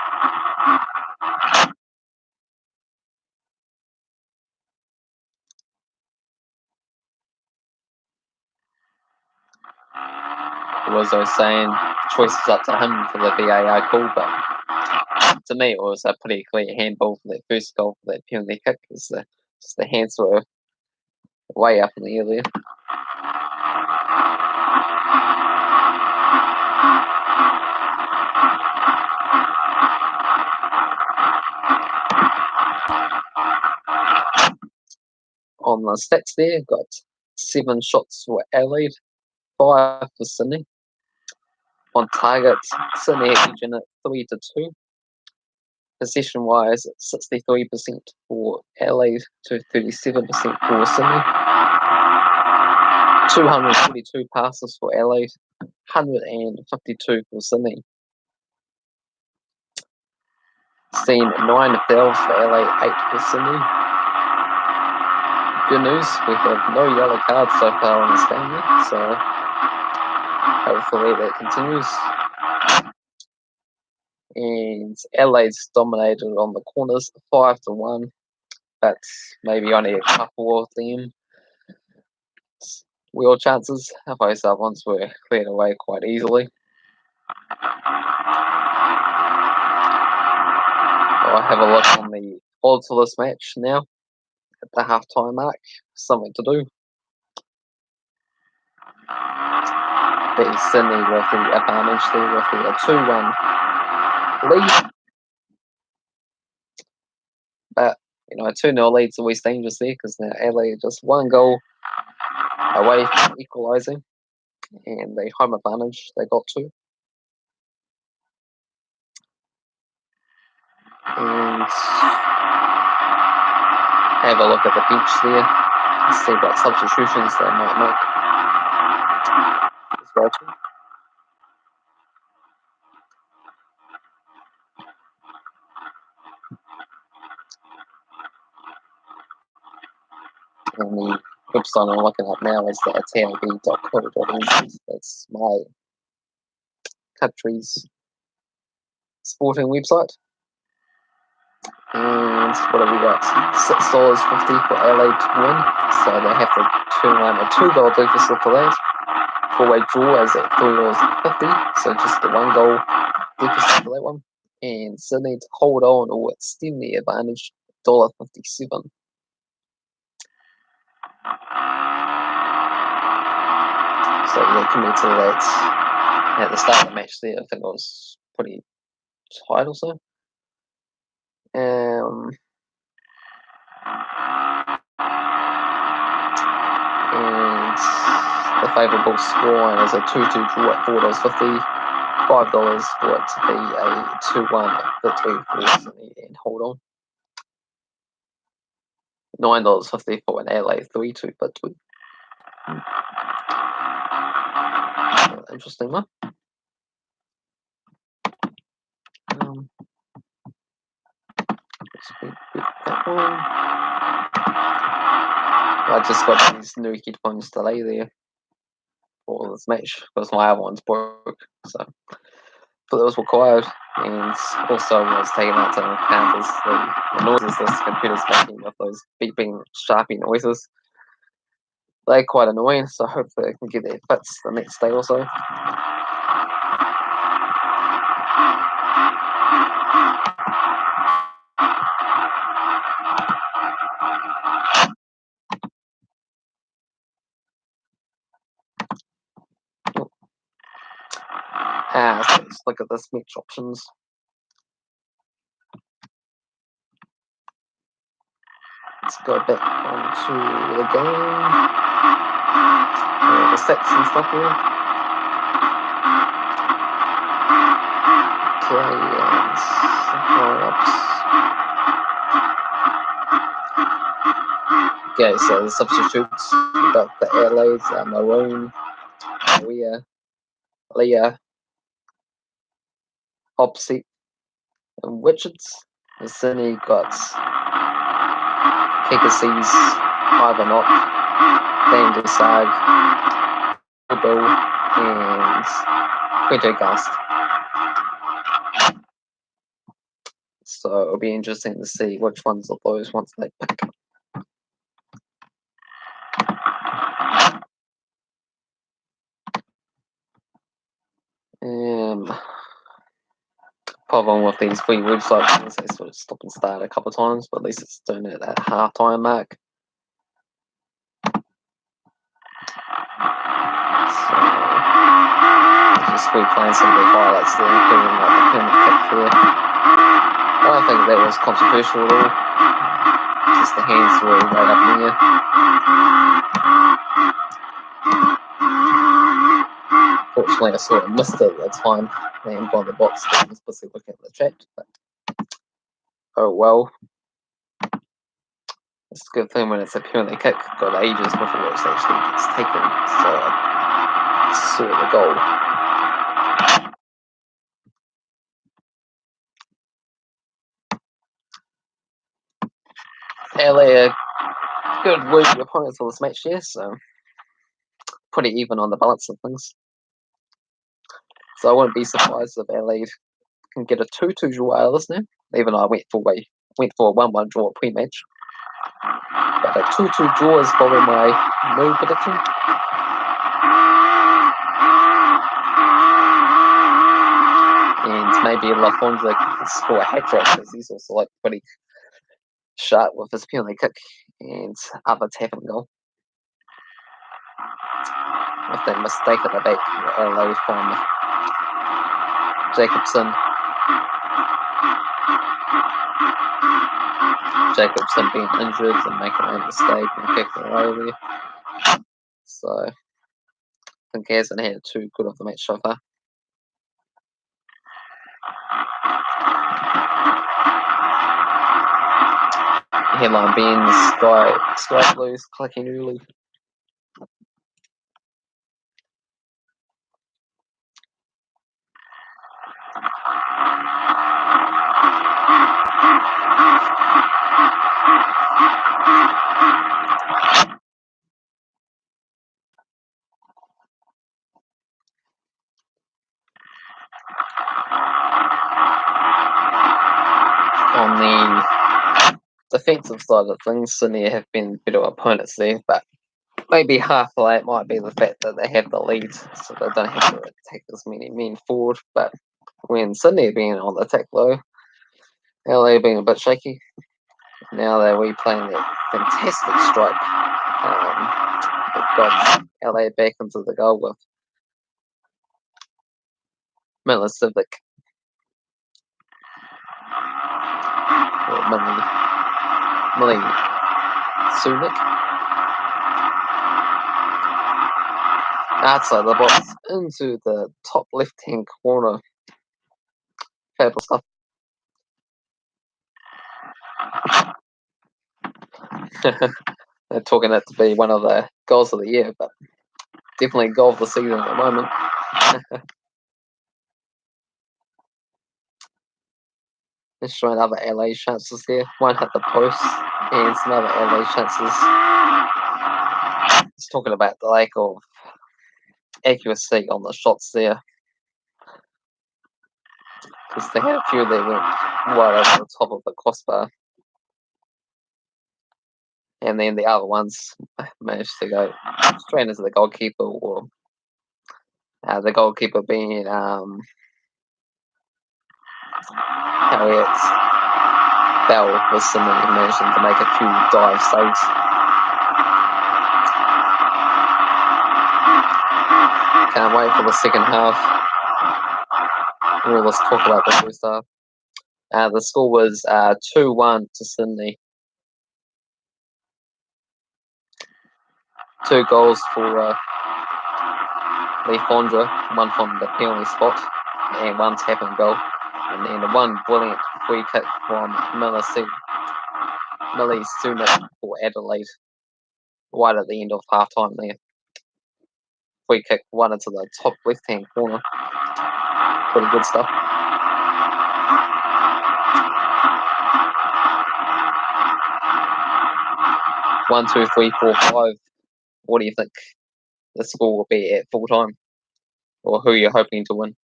Was I saying choice is up to him for the VAR call, but to me it was a pretty clear handball for that first goal for that penalty kick. Just the hands were way up in the air there. On the stats there, got 7 shots for Adelaide, 5 for Sydney. On target, Sydney edging it 3-2. possession-wise, 63% for Adelaide to 37% for Sydney. 242 passes for Adelaide, 152 for Sydney. Seen 9 fouls for Adelaide, 8 for Sydney. Good news, we have no yellow cards so far in this game, so hopefully that continues. And Adelaide's dominated on the corners 5-1, but maybe only a couple of them real chances. Most other ones were cleared away quite easily. I'll have a look on the odds for this match now at the halftime mark. Something to do. There's Sydney with the advantage there with the 2-1 lead. But, 2-0 lead's always dangerous there because now Adelaide just one goal away from equalising. And the home advantage they got to. And have a look at the bench there. See what substitutions they might make as well too. And the website I'm looking at now is the tab.co.nz. That's my country's sporting website. And what have we got? $6.50 for Adelaide to win. So they have to turn around a $2 deficit for that. Four-way draw is at $3.50. So just the one goal deficit for that one. And Sydney to hold on or extend the advantage, $1.57. So yeah, compared to that at the start of the match there, I think it was pretty tight or so. And the favourable scoreline is a 2-2 draw at $4.50. $5 for it to be a 2-1 victory for Sydney and hold on. $9.50 for an Adelaide 3-2 victory. Interesting one. That one. I just got these new headphones delay there for this match because my other one's broke, so but it was required, and also was taken out to account as the noises this computer's making with those beeping, sharpy noises. They're quite annoying, so hopefully I can get that fixed the next day or so. So let's look at this match options. Let's go back onto the game. The sets and stuff here. Okay, and lineups. Okay, so the substitutes, we got the Adelaide, Maroon, Leah, Hopsy, and Richards. The Sydney got Kikasis, Ivanov, Dan Desag, Bill, and Quinto Gast. So it'll be interesting to see which ones of those ones they pick. Problem with these free websites is they sort of stop and start a couple of times, but at least it's doing it at half-time mark. So just replaying some of the highlights there, including like the penalty kick there. I don't think that was controversial at all. Just the hands were right up in the air. Fortunately, I sort of missed it at the time, and by the box, I was busy looking at the chat. But Oh well. It's a good thing when it's a penalty kick. Got ages before it actually gets taken. So I saw the goal. LA are good worthy opponents for this match here, so pretty even on the balance of things. So I wouldn't be surprised if Adelaide can get a 2-2 draw out of this now. Even though I went for a 1-1 draw pre-match. But a 2-2 draw is probably my new prediction. And maybe Lafondra can score a hat-trick because he's also like pretty sharp with his penalty kick and other tapping goal. With that mistake at the back, Adelaide from Jacobson. Jacobson being injured and making a mistake and kicking away there. So I think he hasn't had too good of the match so far. Headline being Sky Blues clicking early. On the defensive side of things, Sydney have been better opponents there, but maybe half of that might be the fact that they have the lead, so they don't have to take as many men forward. But when Sydney being on the attack low, LA being a bit shaky, now they're replaying that fantastic strike. They've got LA back into the goal with Miller Civic. Or Millie Sulik. Outside the box into the top left-hand corner. Fabulous stuff. They're talking that to be one of the goals of the year, but definitely goal of the season at the moment. Let's try another LA chances here. One hit the post, and some other LA chances. It's talking about the lack of accuracy on the shots there. Because they had a few that went right over the top of the crossbar. And then the other ones managed to go straight into the goalkeeper, or the goalkeeper being Harriet Bell was someone who managed to make a few dive saves. Can't wait for the second half. Well, let's talk about the first half. The score was 2-1 to Sydney. 2 goals for Lafondra, one from the penalty spot, and 1 tap-in goal. And then 1 brilliant free kick from Millie Sunak for Adelaide, right at the end of half-time there. Free kick, 1 into the top left-hand corner. Pretty good stuff. One, two, three, four, five. What do you think the score will be at full time? Or who you're hoping to win?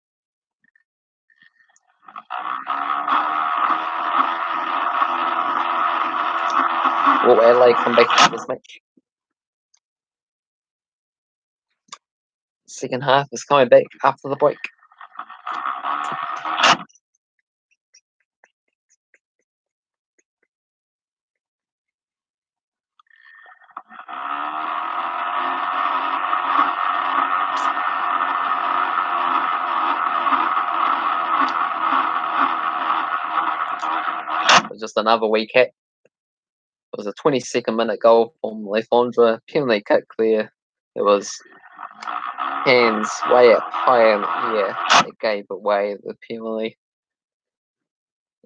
Will Adelaide come back to this match? Second half is coming back after the break. Just another recap. It was a 22nd minute goal from Lafondra, penalty kick there. It was hands way up high in the air. It gave away the penalty.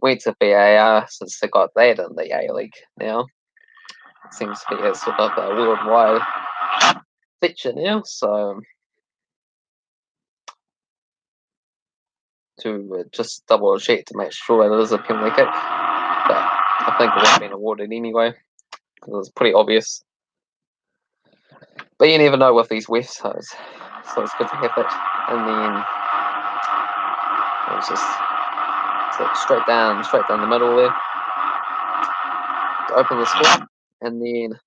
went to VAR since they got that in the A League now. It seems to be a sort of a worldwide feature now, so to just double check to make sure it is a penalty kick, but I think it would have been awarded anyway, because it was pretty obvious. But you never know with these refs, so it's good to have it. And then it was just straight down the middle there to open the score, and then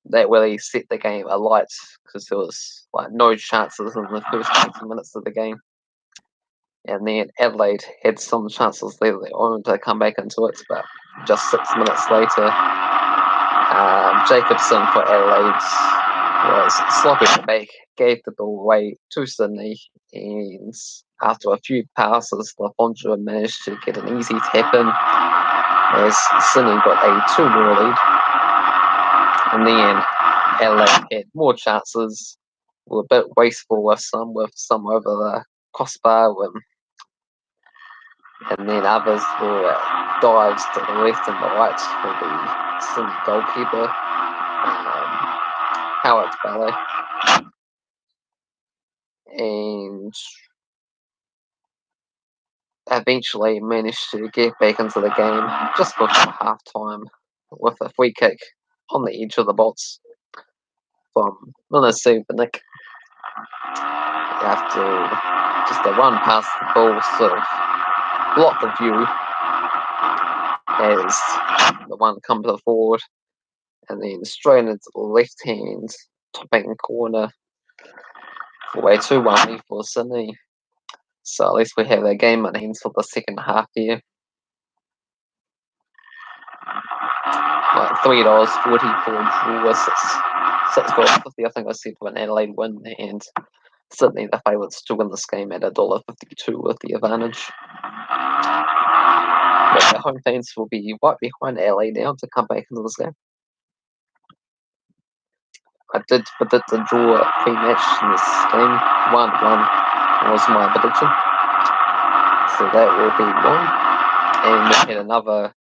that really set the game alight because there was like no chances in the first 20 minutes of the game. And then Adelaide had some chances there they owned to come back into it, but just 6 minutes later, Jacobson for Adelaide was sloppy at the back, gave the ball away to Sydney, and after a few passes, LaFondra managed to get an easy tap in as Sydney got a 2-0 lead. And then Adelaide had more chances, were a bit wasteful with some over the crossbar, and then others were dives to the left and the right for the Sydney goalkeeper, Howard Ballet. And eventually managed to get back into the game just before half time with a free kick on the edge of the box from Nick after just a run past the ball sort of blocked the view as the one comes forward and then straight into the left hand topping corner for a 2-1 lead for Sydney. So at least we have a game at hands for the second half here. Like $3.40 for draw, $6.50 I think I said for an Adelaide win, and Sydney the favourites to win this game at $1.52 with the advantage. But the home fans will be right behind LA now to come back into this game. I did predict the draw pre-match in this game. 1-1 was my prediction. So that will be wrong. And we had another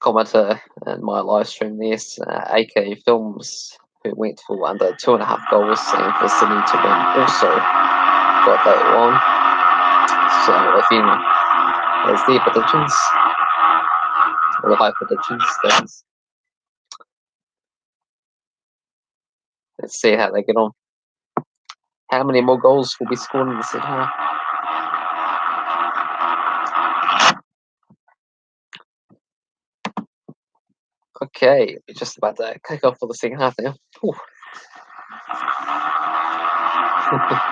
commenter in my live stream there, AK Films, who went for under 2.5 goals, and for Sydney to win also got that wrong. So if anyone has their predictions, or high predictions, that is, let's see how they get on. How many more goals will be scored in the second half? Okay, we're just about to kick off for the second half now.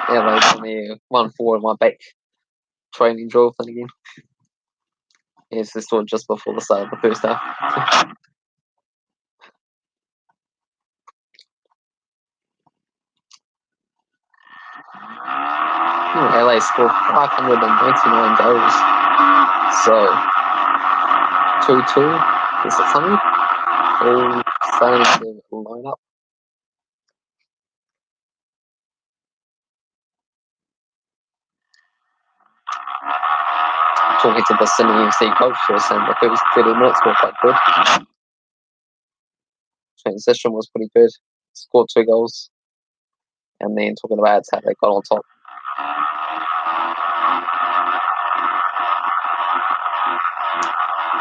Yeah, like only 1-4 in my back training drill thing again. Yes, this one just before the start of the first half. LA scored 599 goals. So 2-2 to 600. All starting to line up. Talking to the Sydney FC coach, saying the first 30 minutes were quite good. Transition was pretty good. Scored 2 goals. And then talking about how they got on top.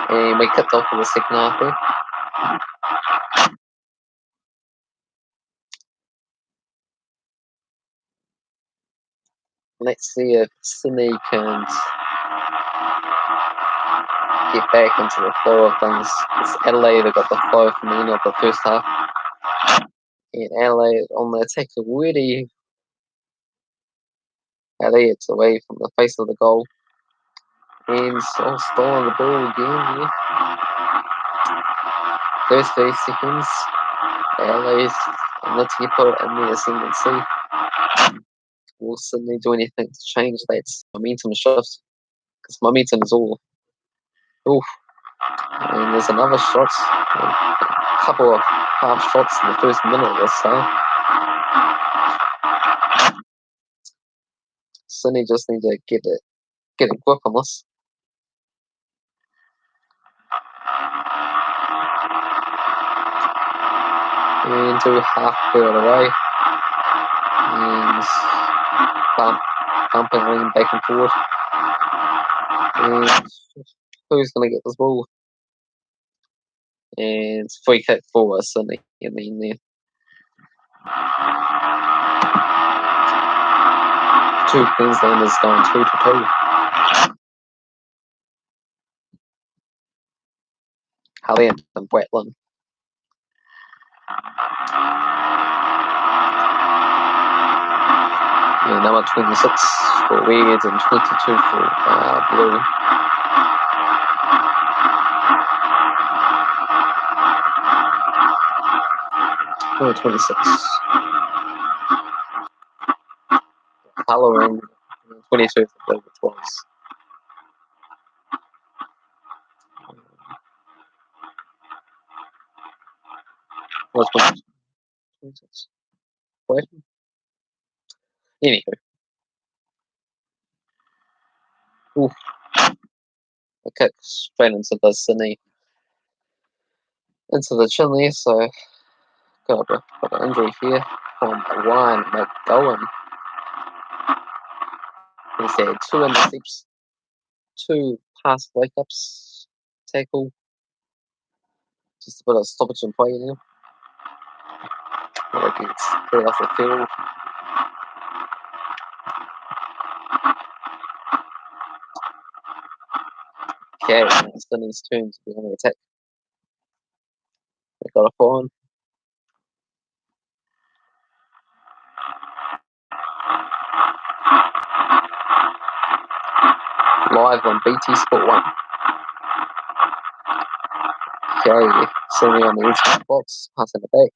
And we kicked off for the second half there. Let's see if Sydney can get back into the flow of things. It's Adelaide that got the flow from the end of the first half. And Adelaide on the attack already. Elliott's away from the face of the goal. And stolen the ball again. Yeah. First 30 seconds. Adelaide's on the tempo and the ascendancy. Will Sydney do anything to change that momentum shift? Because momentum is all. Oof. And there's another shot. A couple of half shots in the first minute or so. Sydney just need to get a grip on this. And do half bird away. And bump and lean back and forward. And who's going to get this ball? And free kick for Sydney in the end there. Two Queenslanders going 2-2. Hallian and Wetland. Yeah, number 26 for Weird and 22 for Blue. Number 26. Hello and 22 for Blue, which was. What's 26? Wait. Anywho. Ooh. A kick straight into the Sydney. Into the chin there, so got a bit of injury here from Ryan McGowan. He said 2 intercepts, 2 pass breakups, tackle. Just a bit of stoppage and play now. Like it's clear off the field. Okay, it's Sydney's turn to be on the attack. They got a fine. Live on BT Sport 1. Okay, Sydney on the inside box, passing it back.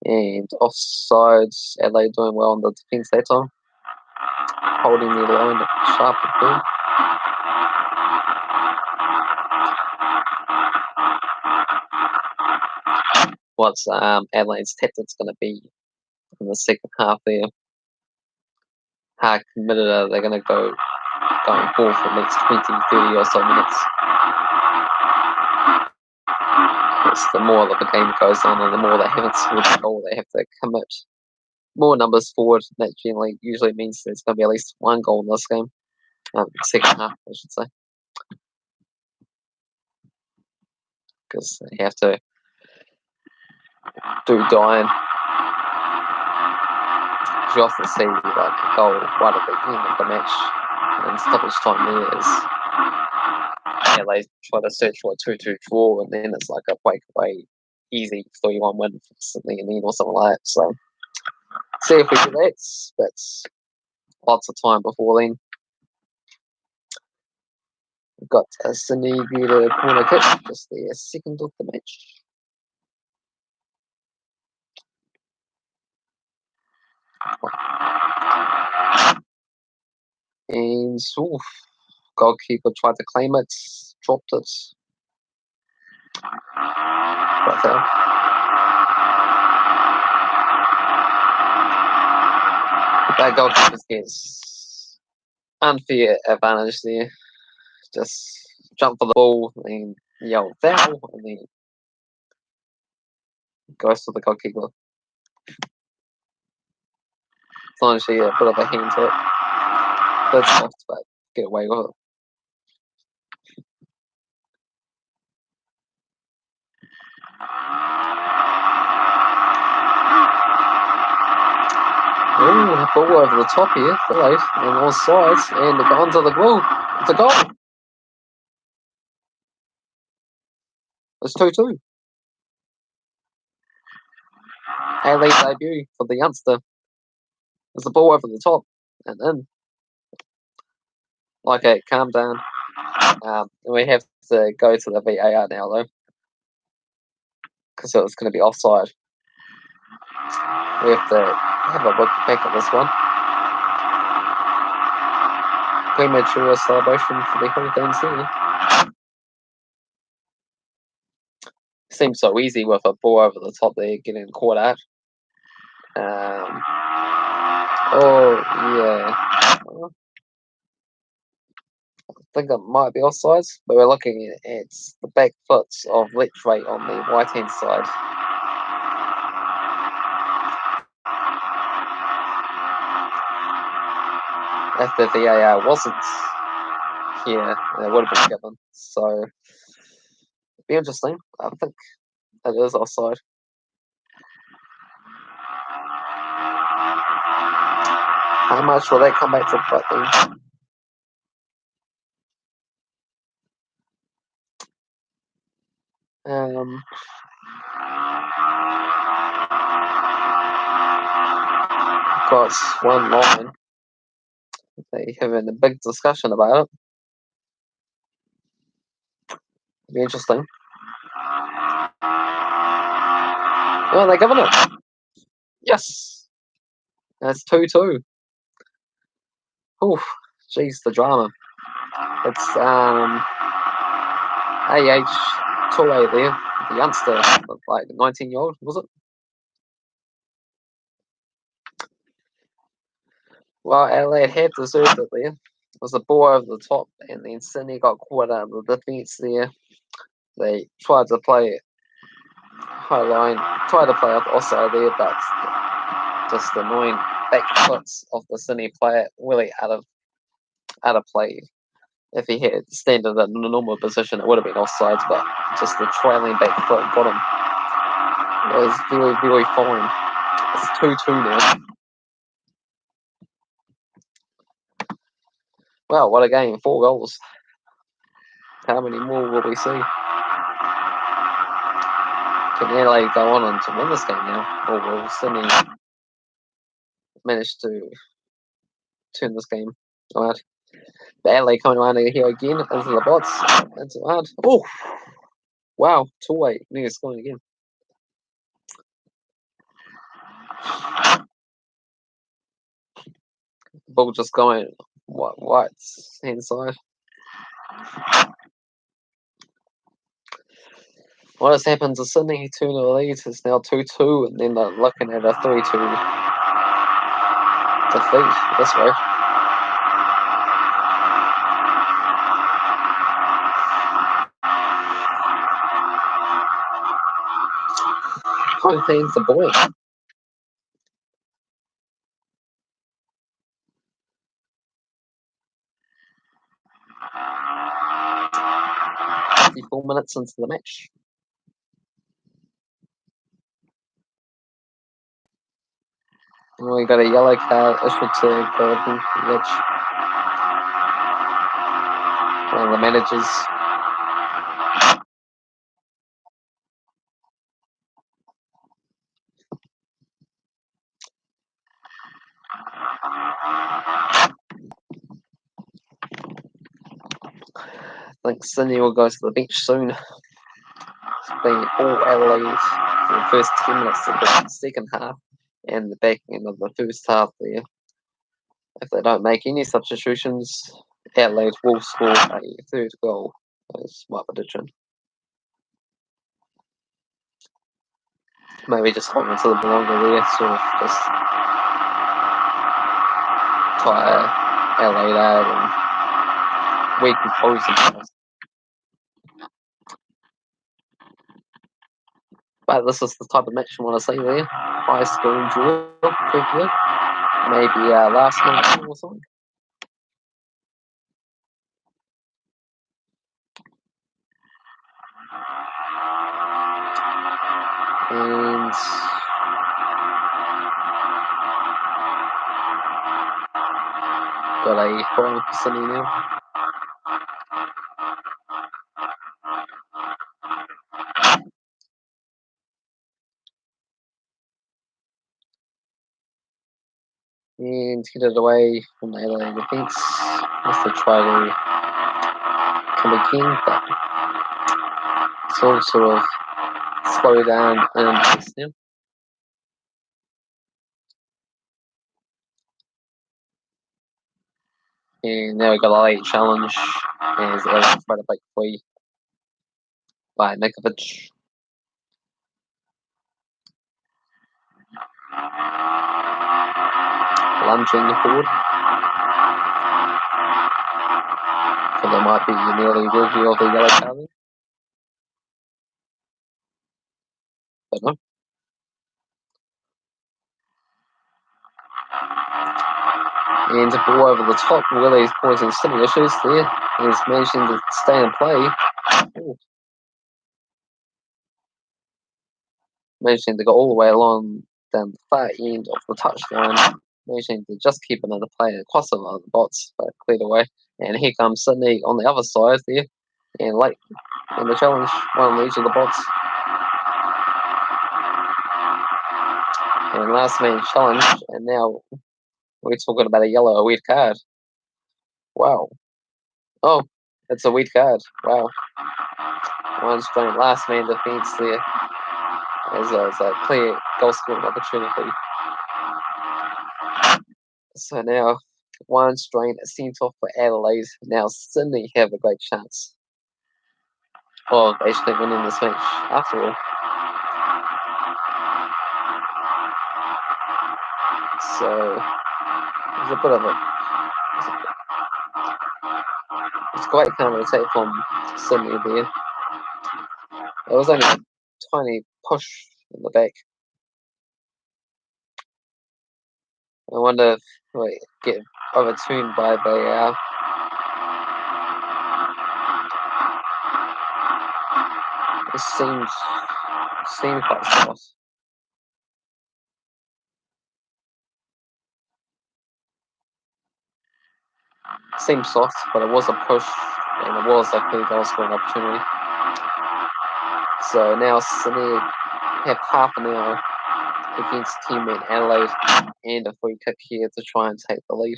And offsides, Adelaide doing well on the defence that time. Holding their line sharp and firm. What's Adelaide's tactics going to be in the second half there? How committed are they going to going forward for the next 20, 30 or so minutes? Because the more that the game goes on and the more they haven't scored the goal, they have to commit more numbers forward. That usually means there's going to be at least one goal in this game. Second half, I should say. Because they have to do dying. You often see like a goal right at the end of the match, and stoppage time there is they try to search for a 2-2 draw, and then it's like a breakaway, easy 3-1 win for Sydney, and then or something like that. So see if we do that. That's lots of time before then. We've got Sydney get a corner kick, just their second of the match. And goalkeeper tried to claim it, dropped it. Quite foul. That goalkeeper gets unfair advantage there. Just jump for the ball and yell foul, and then goes to the goalkeeper. It's honestly a bit of a hand to it. That's soft, but get away with it. Oh, ball over the top here, right, and all sides, and the onto the goal. It's a goal. It's 2-2. Adelaide debut for the youngster. There's the ball over the top and in. Okay, calm down. We have to go to the VAR now, though, because it was going to be offside. We have to have a look back at this one. Premature celebration for the Hurricanes here. Seems so easy with a ball over the top there, getting caught out. Oh, yeah. think it might be offsides, but we're looking at the back foot of Letchray on the right-hand side. If the VAR wasn't here, it would have been given. So, it'd be interesting. I think it is offside. How much will that come back to bite then? Got one line. They having a big discussion about it. It'd be interesting. Oh, they're giving it. Yes. That's 2-2. Oof. Jeez, the drama. It's AH2A there, the youngster, like 19-year-old, was it? Well, Adelaide had deserved it there. It was a ball over the top, and then Sydney got caught out of the defence there. They tried to play high line, tried to play up offside there, but just annoying back foots of the Sydney player really out of play. If he had standed in a normal position, it would have been offsides, but just the trailing back foot got him. It was very, very fine. It's 2-2 now. Wow, what a game. 4 goals. How many more will we see? Can Adelaide go on and to win this game now? Or will Sydney manage to turn this game around? Adelaide coming around here again into the bots. Into hard. Oh! Wow, 2-8. Nigga scoring again. Ball just going right hand side. What has happened to Sydney? 2-0 lead. It's now 2-2, and then they're looking at a 3-2 defeat this way. Home team's the boy. Four minutes into the match. And we got a yellow card issued to Gordon, which one of the managers. I think Sydney will go to the bench soon. It's been all Adelaide for the first 10 minutes of the second half and the back end of the first half there. If they don't make any substitutions, Adelaide will score a third goal. That's my prediction. Maybe just hold on to the ball longer there, sort of just tire Adelaide out and recompose themselves. But this is the type of match you want to see there. High scoring draw, preferably. Maybe last minute or something. And got a foreign for Sydney now. And headed away from the Adelaide defence. Has to try to come again, but it's all sort of slow down and pace now. And now we got a late challenge as Adelaide try to break free by Mikovic. Lunging forward for the might be an early review of the yellow card. Don't know. And a ball over the top, Willie's causing some issues there. He's managing to stay in play. Ooh. Managing to go all the way along down the far end of the touchline. Managing to just keep another player across the bots, but cleared away. And here comes Sydney on the other side there. And late in the challenge, one on each of the bots. And last man challenge, and now we're talking about a yellow, a weird card. Wow. Oh, it's a weird card. Wow. One straight last man defense there. As a clear goal scoring opportunity. So now one strain sent off for Adelaide. Now Sydney have a great chance of actually winning this match after all. So there's a bit of it's quite counter attack from Sydney there. It was only a tiny push in the back. I wonder if we get overturned by the it seems quite soft. Seems soft, but it was a push and it was a clear goal scoring opportunity. So now Sydney have half an hour against teammate Adelaide and a free kick here to try and take the lead.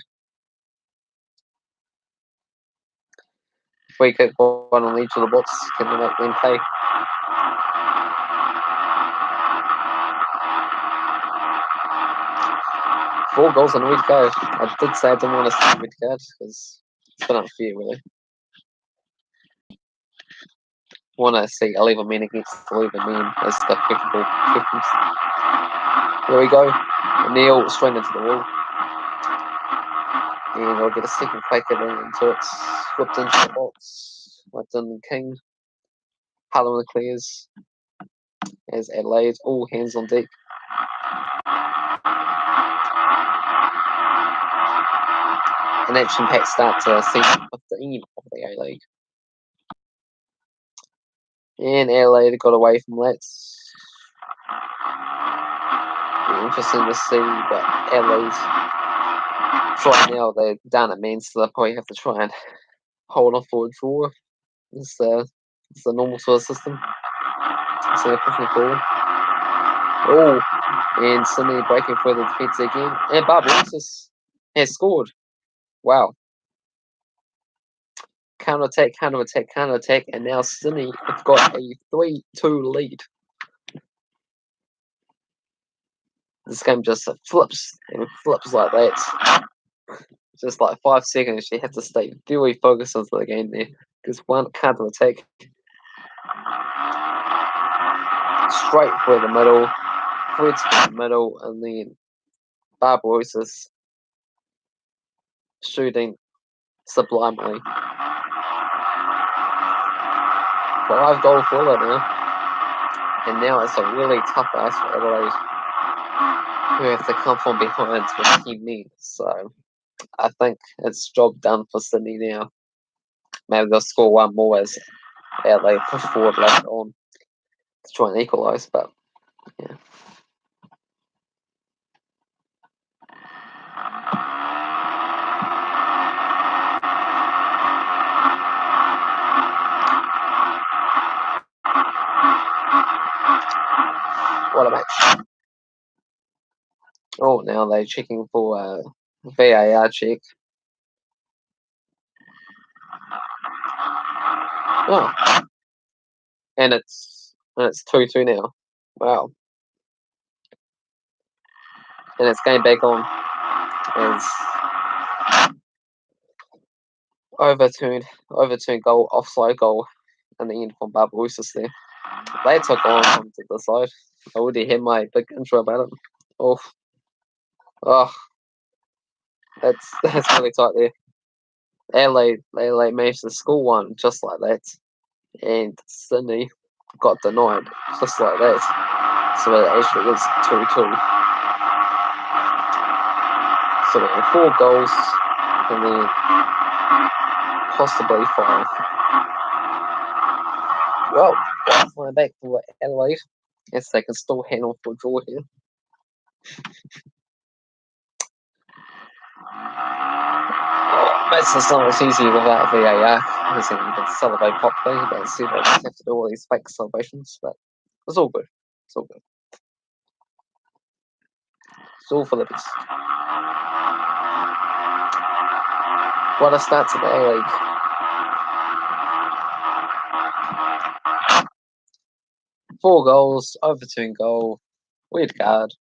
Free kick, one on each of the bots, can they make them pay? Four goals and a red card. I did say I didn't want to see a red card because it's been unfair, really. Want to see 11 men against 11 men as the preferable preference. There we go. Neil straight into the wall. And we'll get a second fake into it. Whipped into the box. Whipped in King. Harlan clears. As Adelaide, all hands on deck. An action-packed start to season 15 of the A-League. And Adelaide got away from that. Be interesting to see what Adelaide try now. They're down at men, so they'll probably have to try and hold off for a draw. It's the normal sort of system. So they're pushing forward. Oh, and Sydney breaking through the defence again. And Barbarossa has scored. Wow. Counter-attack, counter-attack, counter-attack, and now Sydney have got a 3-2 lead. This game just flips and flips like that. Just like 5 seconds, you have to stay very focused onto the game there. Because one counter-attack. Straight through the middle, through the middle, and then Barbarossa's shooting sublimely. 5 goal thriller now. And now it's a really tough ice for Adelaide, who have to come from behind with 10 men. So I think it's job done for Sydney now. Maybe they'll score one more as Adelaide push forward later on to try and equalise, but yeah. What a match. Oh, now they're checking for a VAR check. Oh. And it's 2-2 now. Wow. And it's game back on. It's overturned goal, offside goal, and the end from Barbarossa there. They took on from the side. I already had my big intro about it. Oh, that's really tight there. Adelaide managed to score one just like that, and Sydney got denied just like that. So it actually is 2-2. So there are 4 goals, and then possibly 5. Well, flying back to Adelaide, yes, they can still handle for a draw here. Makes it so much easier without VAR, because then you can celebrate properly, but instead they just have to do all these fake celebrations, but it's all good. It's all good. It's all for the best. What a start to the A-League. Four goals, overturn goal, weird card.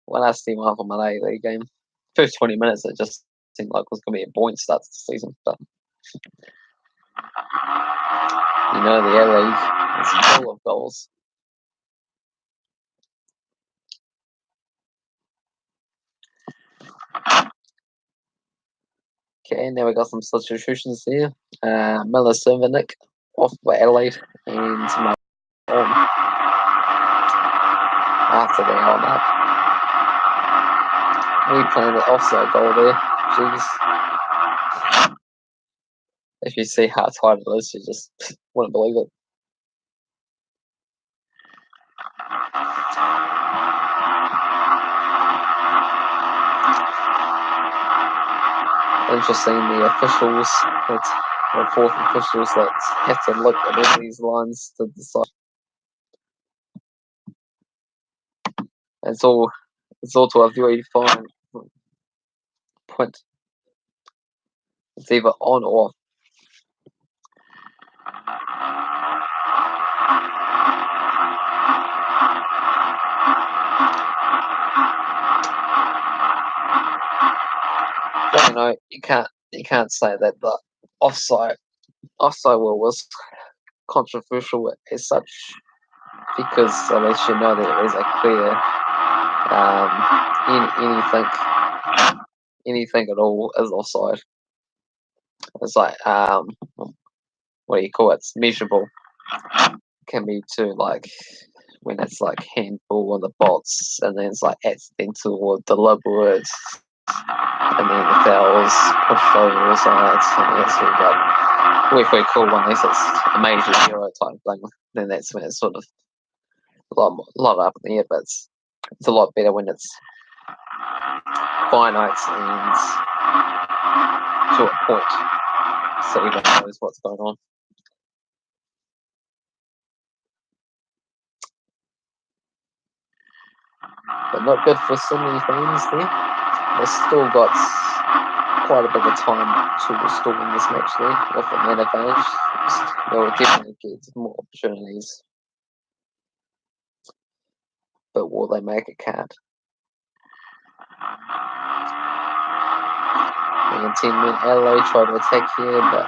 When I see one from an A-League game, first 20 minutes it just seemed like it was going to be a buoyant start to the season, but you know the A-League is full of goals. Okay, now we got some substitutions here. Miller Cervinik off for Adelaide, and Mal on after the on up. We playing the offside goal there. Jeez. If you see how tight it is, you just wouldn't believe it. Interesting, the officials, the fourth officials that have to look at all these lines to decide. It's all to a very fine point. It's either on or off. But, you know, you can't say that the offside rule was controversial as such, because at least you know that there is a clear anything at all is offside. It's like what do you call it? It's measurable. Can be to like when it's like handball on the bots, and then it's like accidental or deliberate, and then the fouls pushed over the sides, and that's sort of like if we call one this it's a major error type thing, then that's when it's sort of a lot up in the air, but it's a lot better when it's finite and to a point, so everyone knows what's going on. But not good for Sydney fans there. They still got quite a bit of time to restore in this match there with a man advantage. They will definitely get more opportunities. But will they make a count? And 10 men Adelaide tried to attack here, but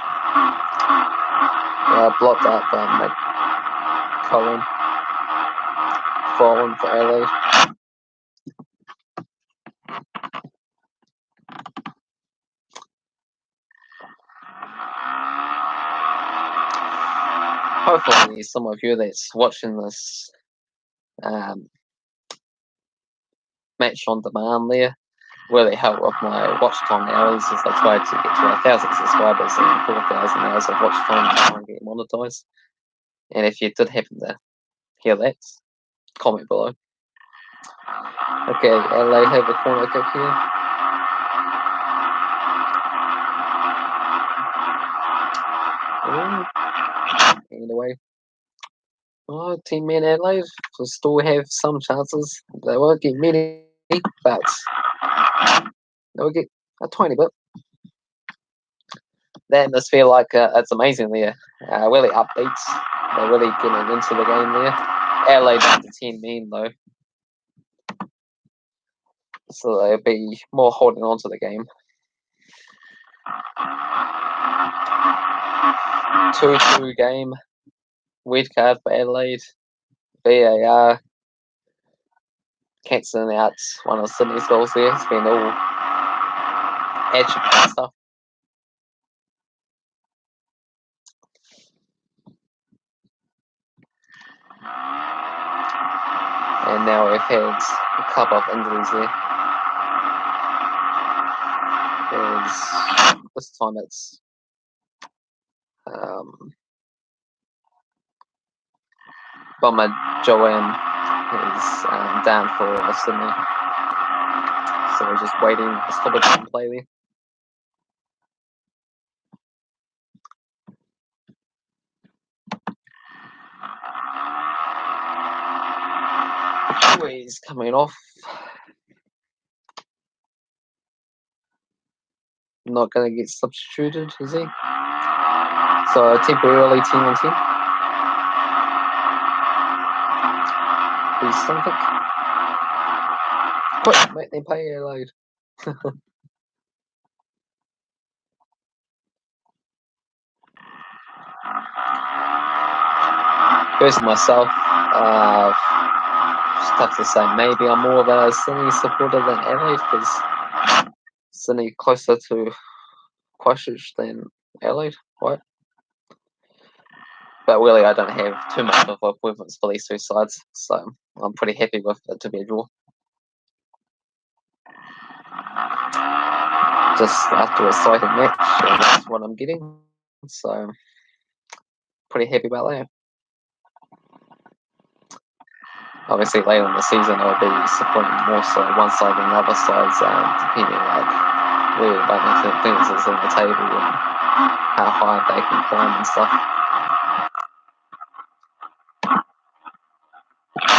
blocked out by McCollum. Fallen for Adelaide. Hopefully some of you that's watching this match on demand there really help with my watch time hours as I try to get to 1,000 subscribers and 4,000 hours of watch time to try and get monetized. And if you did happen to hear that, comment below. Okay, Adelaide have a corner kick here. And away. Oh, 10 men Adelaide will still have some chances. They won't get many, but they'll get a tiny bit. The atmosphere, like, it's amazing there. Really upbeat. They're really getting into the game there. Adelaide down to 10 men though, so they'll be more holding on to the game. 2-2 game. Weird card for Adelaide. VAR cancelling out one of Sydney's goals there. It's been all attribute stuff. And now we've had a couple of injuries there. This time it's Bomber Joanne is down for Sydney. So we're just waiting for stoppage to play there. He's coming off. Not going to get substituted, is he? So temporarily 10 on 10. He's something. Quick, make them play Adelaide. First myself, just have to say maybe I'm more of a Sydney supporter than Adelaide because Sydney closer to Christchurch than Adelaide, right? But really, I don't have too much of a preference for these two sides, so I'm pretty happy with it to be a draw. Just after a exciting match, and that's what I'm getting, so pretty happy about that. Obviously, later in the season, I'll be supporting more so one side than the other sides, depending like where everybody thinks is in the table and how high they can climb and stuff.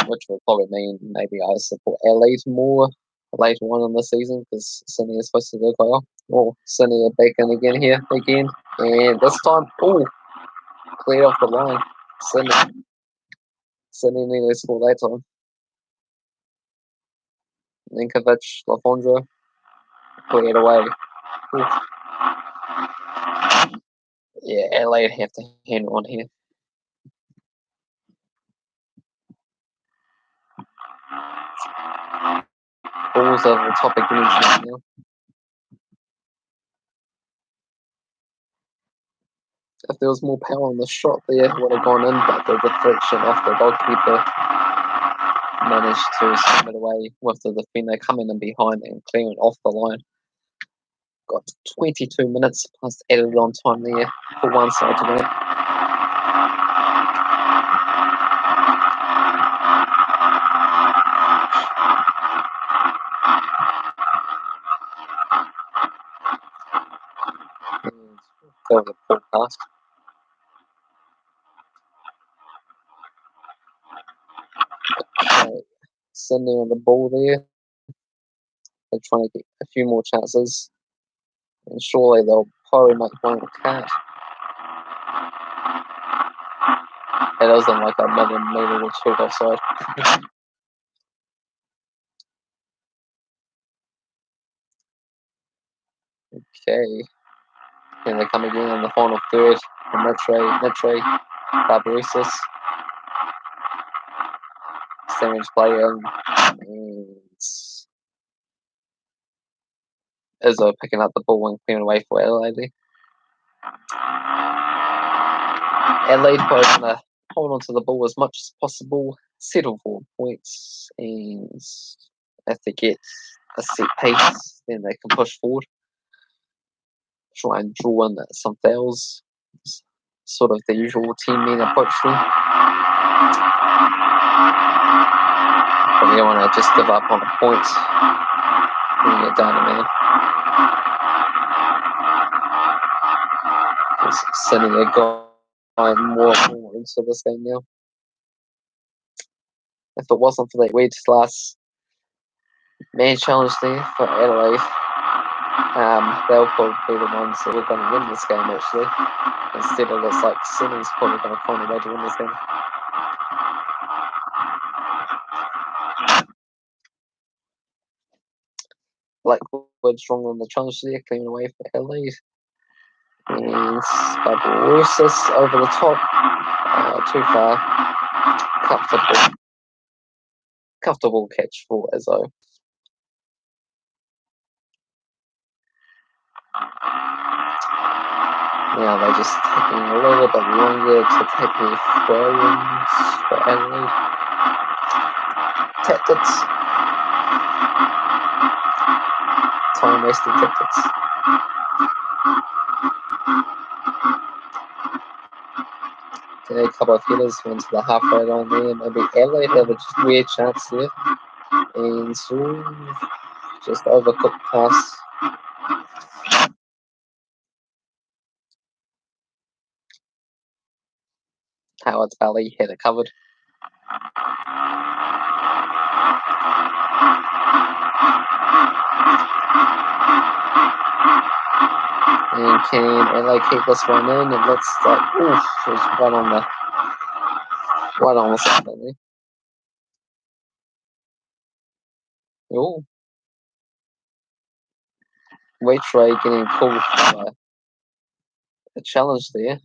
Which will probably mean maybe I support Adelaide more later on in the season because Sydney is supposed to do quite well. Oh, Sydney are back in again, and this time, clear off the line. Sydney nearly scored that time. Ninkovic, Lafondra, cleared away. Ooh. Yeah, Adelaide have to handle on here. Balls over the top again now. If there was more power on the shot there, it would have gone in, but the deflection off the goalkeeper managed to swim it away with the defender coming in behind and clearing off the line. Got 22 minutes plus added on time there for one side to win it. That was a poor pass. Okay. Sydney on the ball there. They're trying to get a few more chances. And surely they'll probably make one count. It isn't like a millimetre or two offside. Okay. And they come again in the final third. Mitre, Barbarosis. Savage play in. And Izzo picking up the ball and clearing away for Adelaide. Adelaide are going to hold on to the ball as much as possible, settle for points, and if they get a set piece, then they can push forward. Try and draw in some fouls. Sort of the usual team men approach there. But you don't want to just give up on a point when you're down a man. Just sending a guy more into this game now. If it wasn't for that weird last man challenge there for Adelaide, they'll probably be the ones that are going to win this game actually. Instead it looks like Sydney's probably going to find a way to win this game. Blackwood strong on the challenge there, clearing away for Adelaide. And Barbarosis over the top. Too far. Comfortable catch for Izzo. Now they're just taking a little bit longer to take the throw-ins for Adelaide. Tactics. Time wasting tactics. Okay, a couple of hitters went to the halfway line there. Maybe Adelaide have a weird chance here. And so just overcooked pass. Howard's Valley had it covered. And can Adelaide keep this one in? It looks like, oof, there's one on the side there. Oh, Waitrey getting pulled for a challenge there.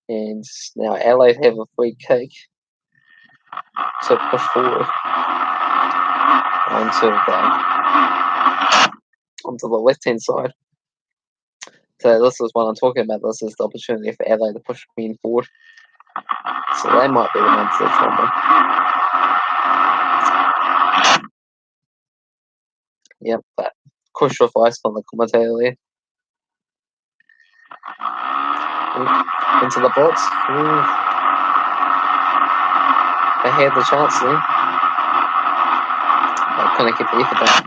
And now Adelaide have a free kick to push forward onto the left-hand side. So this is what I'm talking about. This is the opportunity for Adelaide to push men forward. So they might be the ones that trouble. Yep, that crucial advice from the commentator there. Into the box. Ooh. They had the chance there. They couldn't keep the effort down.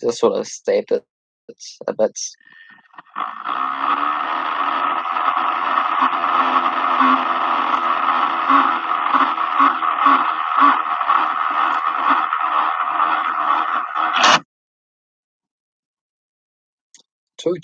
Just sort of stabbed it a bit. Two.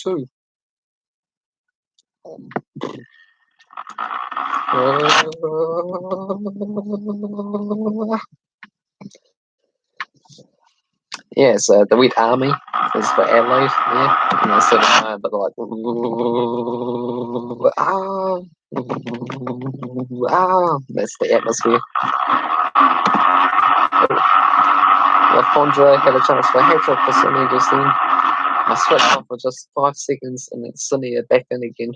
Yeah, so the Red Army is for Adelaide, yeah. And they're sort of but they're like, that's the atmosphere. Lafondra had a chance for a hat-trick for Sydney just then. I switched off for just 5 seconds and then Sydney are back in again.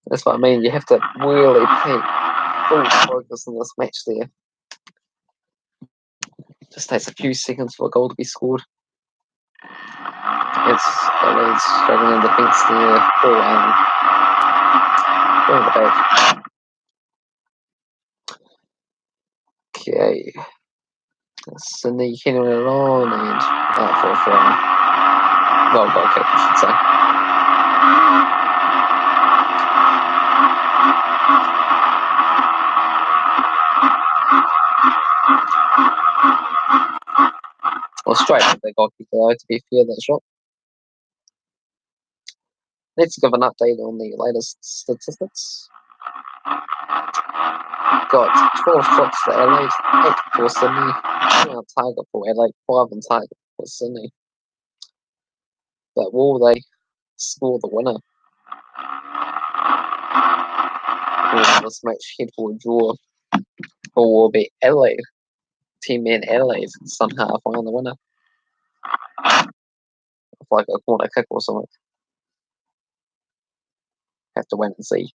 That's what I mean, you have to really pay full focus in this match there. Just takes a few seconds for a goal to be scored. It's Adelaide's struggling in defence there. Ball in the back. Okay. Sydney hitting it on and out for a throw. Well, goal kick, I should say. Well, straight at the goalkeeper though, to be fair, that shot. Let's give an update on the latest statistics. Got 12 shots for Adelaide, 8 for Sydney, 2 on target for Adelaide, 5 on target for Sydney. But will they score the winner? Will this match head for a draw? Or will it be Adelaide? Team-man Adelaide somehow find the winner? Like a corner kick or something. Have to wait and see.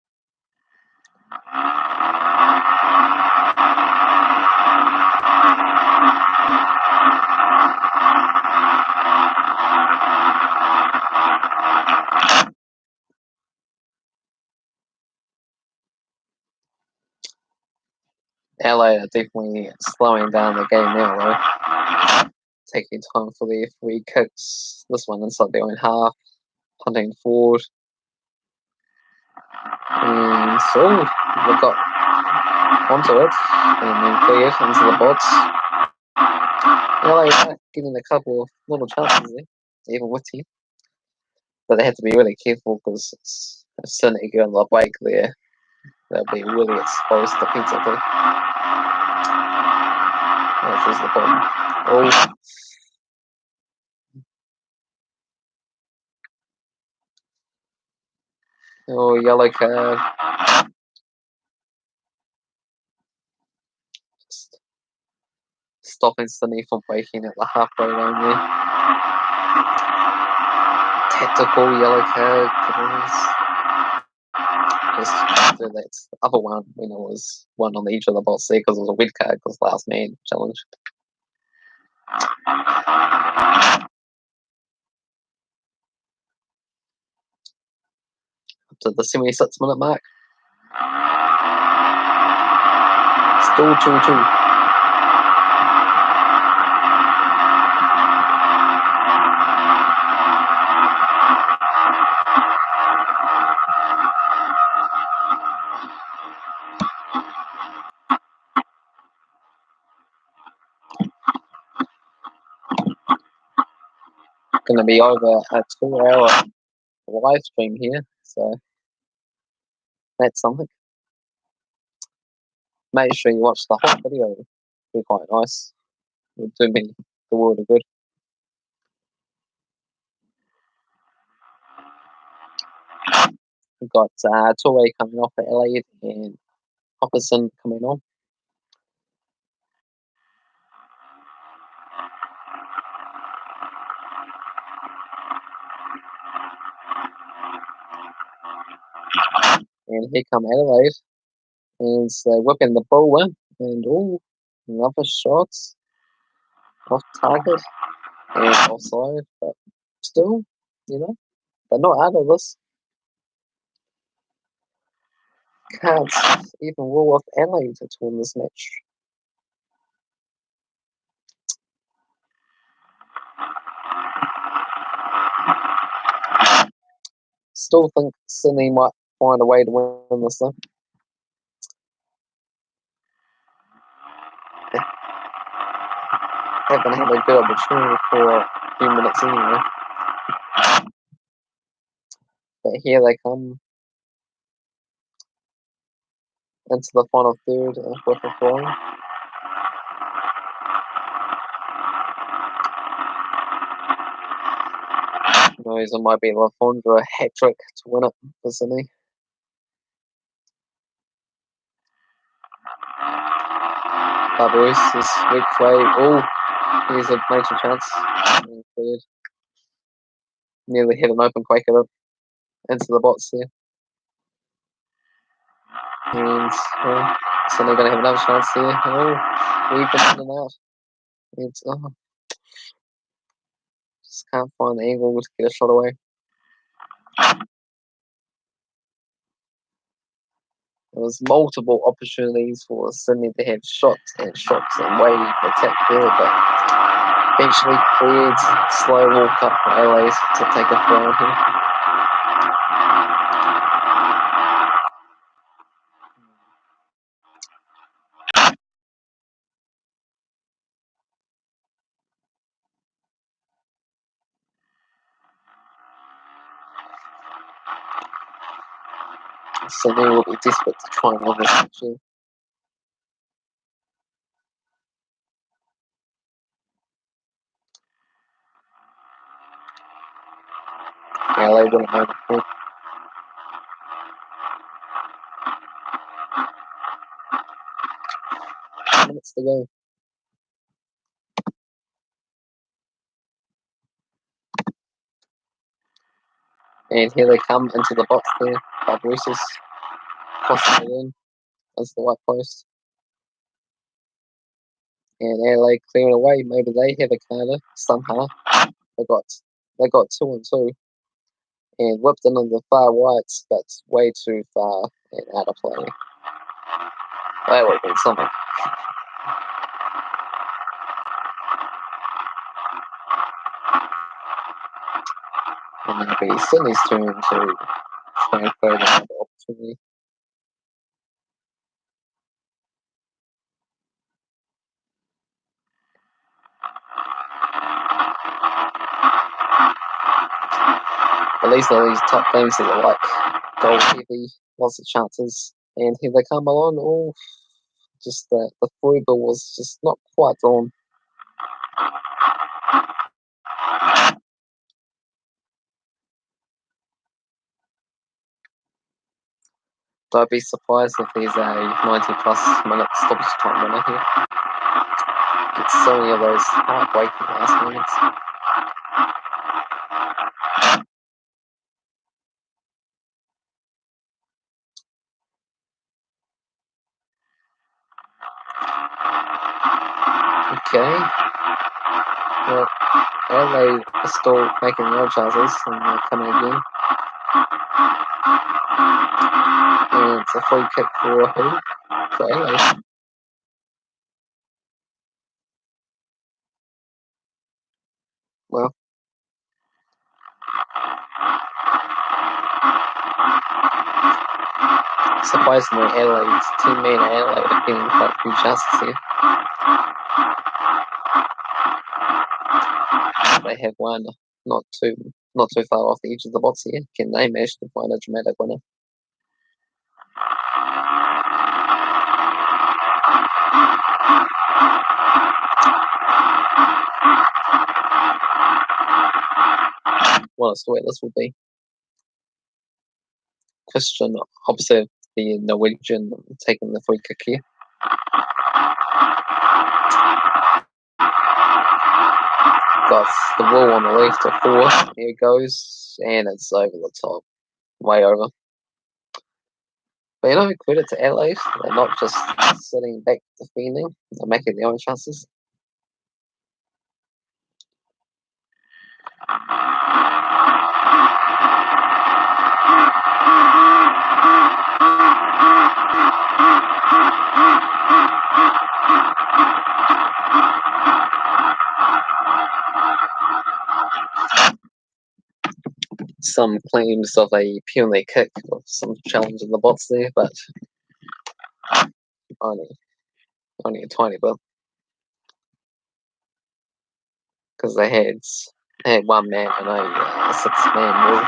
LA are definitely slowing down the game now, though. Taking time for their free kicks. This one inside their own half. Punting forward. And so they've got onto it. And then cleared into the box. LA are getting a couple of little chances there, even with 10. But they have to be really careful because if Sydney go in the wake there, they'll be really exposed defensively. This is the problem. Oh, yellow card. Just stopping Sydney from breaking at the halfway line there. Tactical yellow card, guys. Just after that other one when it was one on each of the box there because it was a red card because last man challenge. Up to the 76-minute mark. Still 2-2. Going to be over a 2-hour live stream here, so that's something. Make sure you watch the whole video. It'll be quite nice. It'll do me the world of good. We've got Torre coming off at Adelaide and Hopperson coming on. And here come Adelaide. And they're whipping the ball in. And another shots off target and offside. But still, they're not out of this. Can't even rule off Adelaide to win this match. Still think Sydney might find a way to win this though. Haven't had a good opportunity for a few minutes anyway. But here they come into the final third with a throw. Knows it might be LaFondra a hat trick to win it for Sydney. Barbaros is weak play. Here's a major chance. Nearly hit an open Quaker up into the box here. And Sydney going to have another chance here. We've been in and out. It's, just can't find the angle to get a shot away. There was multiple opportunities for Sydney to have shots and way attack there, but eventually cleared. Slow walk up for LA to take a throw here. Sydney will be desperate to try and win this match here. LA wouldn't know the point. Minutes to go. And here they come into the box there. Barbaros crossing it in as the white post. And Adelaide clearing away. Maybe they have a corner somehow. They got 2 and 2. And whipped in on the far right, but way too far and out of play. That would have been something. And it'll be Sydney's turn to transfer the opportunity. At least all these top games that are like goal heavy, lots of chances. And here they come along. Just the through ball was just not quite on. I'd be surprised if there's a 90+ minute stoppage time winner here. Get so many of those heartbreaking last minutes. Okay. Well, Adelaide are still making the odd chances and they're coming again. And it's a free kick for who? For Adelaide. Well, surprisingly, Adelaide's teammate Adelaide are getting quite a few chances here. They have one not too far off the edge of the box here. Can they manage to find a dramatic winner? What a story this will be. Christian observed the Norwegian taking the free kick here. Got the wall on the left of 4. Here it goes, and it's over the top. Way over. But credit to Adelaide. They're not just sitting back defending, they're making their own chances. Some claims of a penalty kick with some challenge in the box there, but only a tiny bit. Because they had one man and a 6-man rule.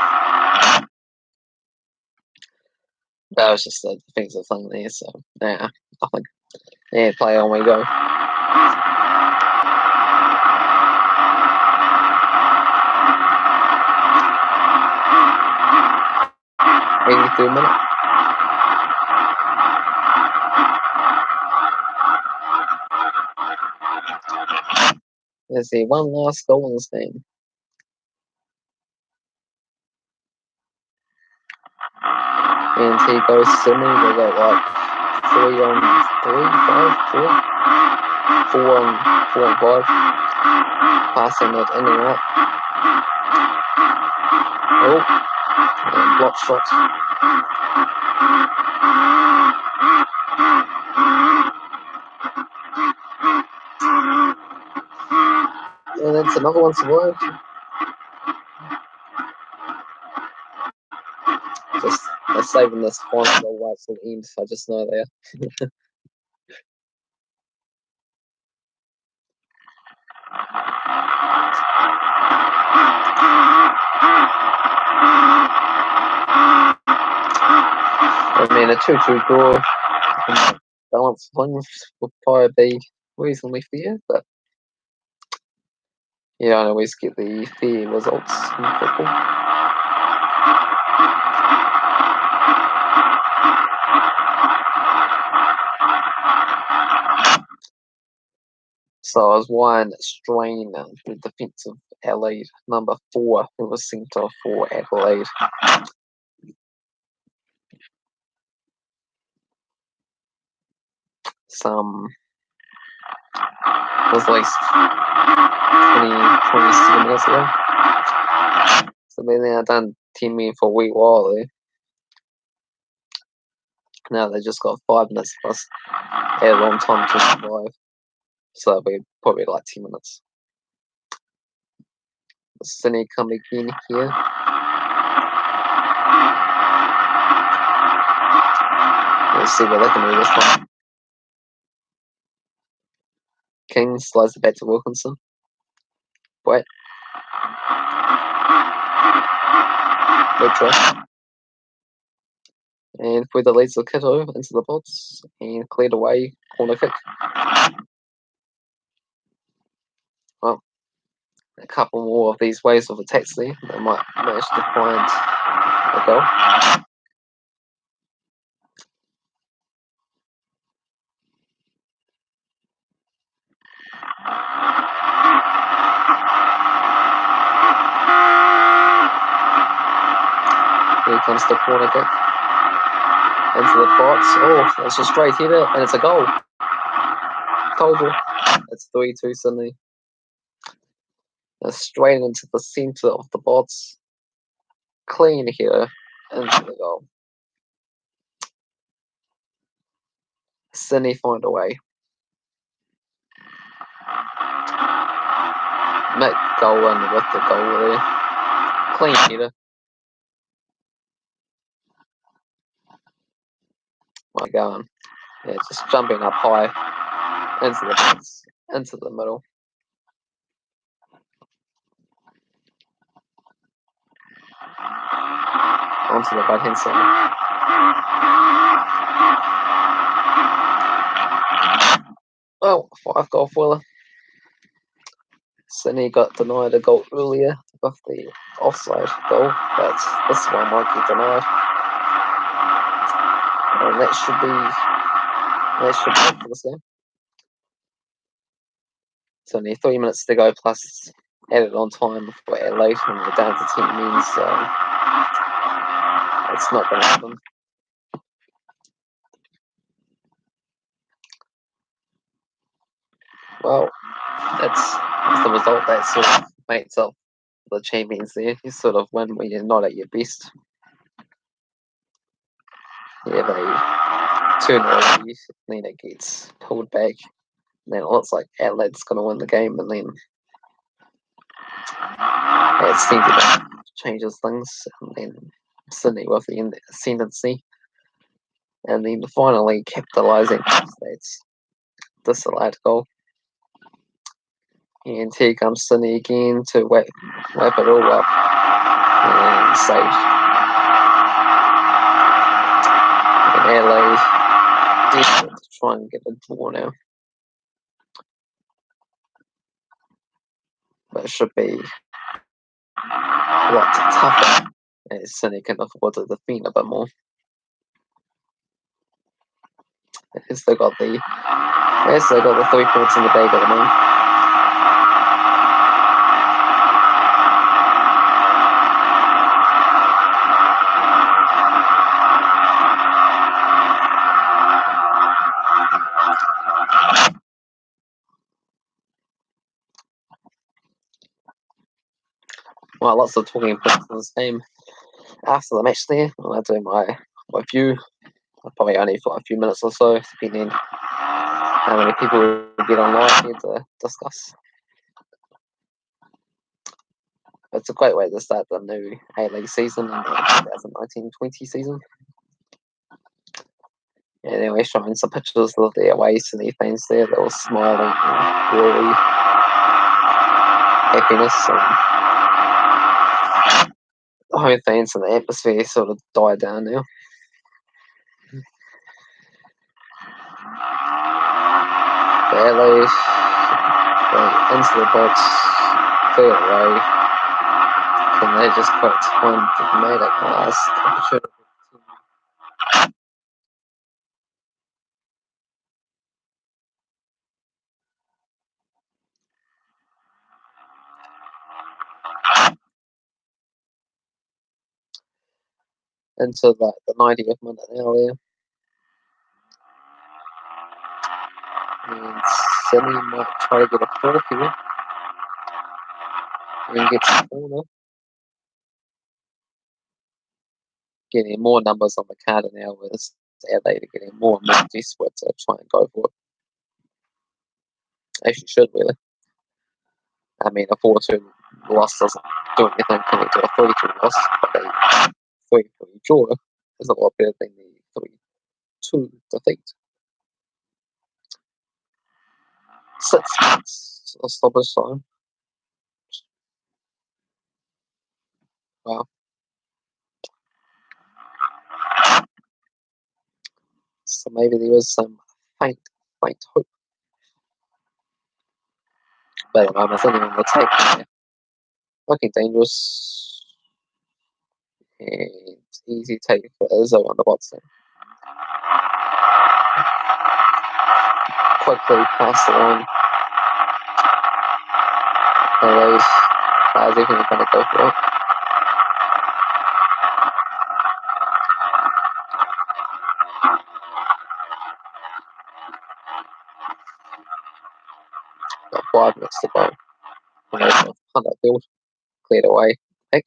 That was just a defensive thing there, so yeah, I think play on we go. 83 minute. Let's see, one last goal in this game. And here goes Sydney. They got like 3 on 3, 5, 4. 4 on 5. Passing it in and out. Oh, and block shots. And that's another one survived. Just they're saving this final goal right till the end. I just know they are. I mean, a 2-2 draw, balanced things would probably be reasonably fair, but you don't always get the fair results in football. So I was one strain the defensive Adelaide number 4, who was sent off for Adelaide. Some was at least 27 minutes ago. So they're now done 10 minutes for a wee while there. Now they just got 5 minutes plus added on time to survive. So that'll be probably like 10 minutes. Sydney come again here. Let's see what they can do this time. King slides it back to Wilkinson. Wait. Good try. And Further leads the kiddo into the box and cleared away. Corner kick. Well, a couple more of these waves of attacks there. They might manage to find a goal. comes the corner kick. Into the box. Oh, that's a straight hitter, and it's a goal. Told you. It's 3-2 Sydney. Straight into the centre of the box. Clean hitter into the goal. Sydney find a way. Make goal in with the goal there. Clean hitter. My God. Yeah, just jumping up high into the box, into the middle. Onto the right hand side. Oh, 5-goal thriller. Sydney got denied a goal earlier with the offside goal, but this one might get denied. And that should be it for this game. So only 3 minutes to go plus added on time for Adelaide, and we're down to 10 men, so it's not going to happen. Well, that's the result that sort of makes up the champions there. You sort of win when you're not at your best. Yeah, they turn a lead, then it gets pulled back. And then it looks like Adelaide's going to win the game, and then it changes things, and then Sydney with the ascendancy, and then finally capitalising States disallowed goal. And here comes Sydney again to wrap it all up and save. And Adelaide desperate to try and get a draw now. But it should be a lot tougher as Sydney can afford to defend a bit more. As they got the 3 points in the bag at the moment. Well, lots of talking points in this game. After the match there, I'll do my review. Probably only for a few minutes or so, depending how many people will get online here to discuss. It's a great way to start the new A-League season in the 2019-20 season. And then we're showing some pictures of the away Sydney fans there. They were smiling and glory, happiness, and the home fans and the atmosphere sort of died down now. The Adelaide going into the box, clear away. Can they just put one dramatic last opportunity? Into the 90th minute now there. And Sydney might try to get a fourth here. And get some corner. Getting more numbers on the card now as Adelaide are getting more and more desperate to try and go for it. Actually should really. I mean, a 4-2 loss doesn't do anything compared to a 3-2 loss, but a 3-3 draw is a lot better than the 3-2 defeat. 6 minutes of stoppage time. Wow. So maybe there was some faint hope. But at the moment, Sydney on the take there. Looking dangerous. And easy take for Izzo on the box there. Quickly past the line. Those guys even going to go for it. Got 5 minutes to go. Hyundai build, cleared away. Pick.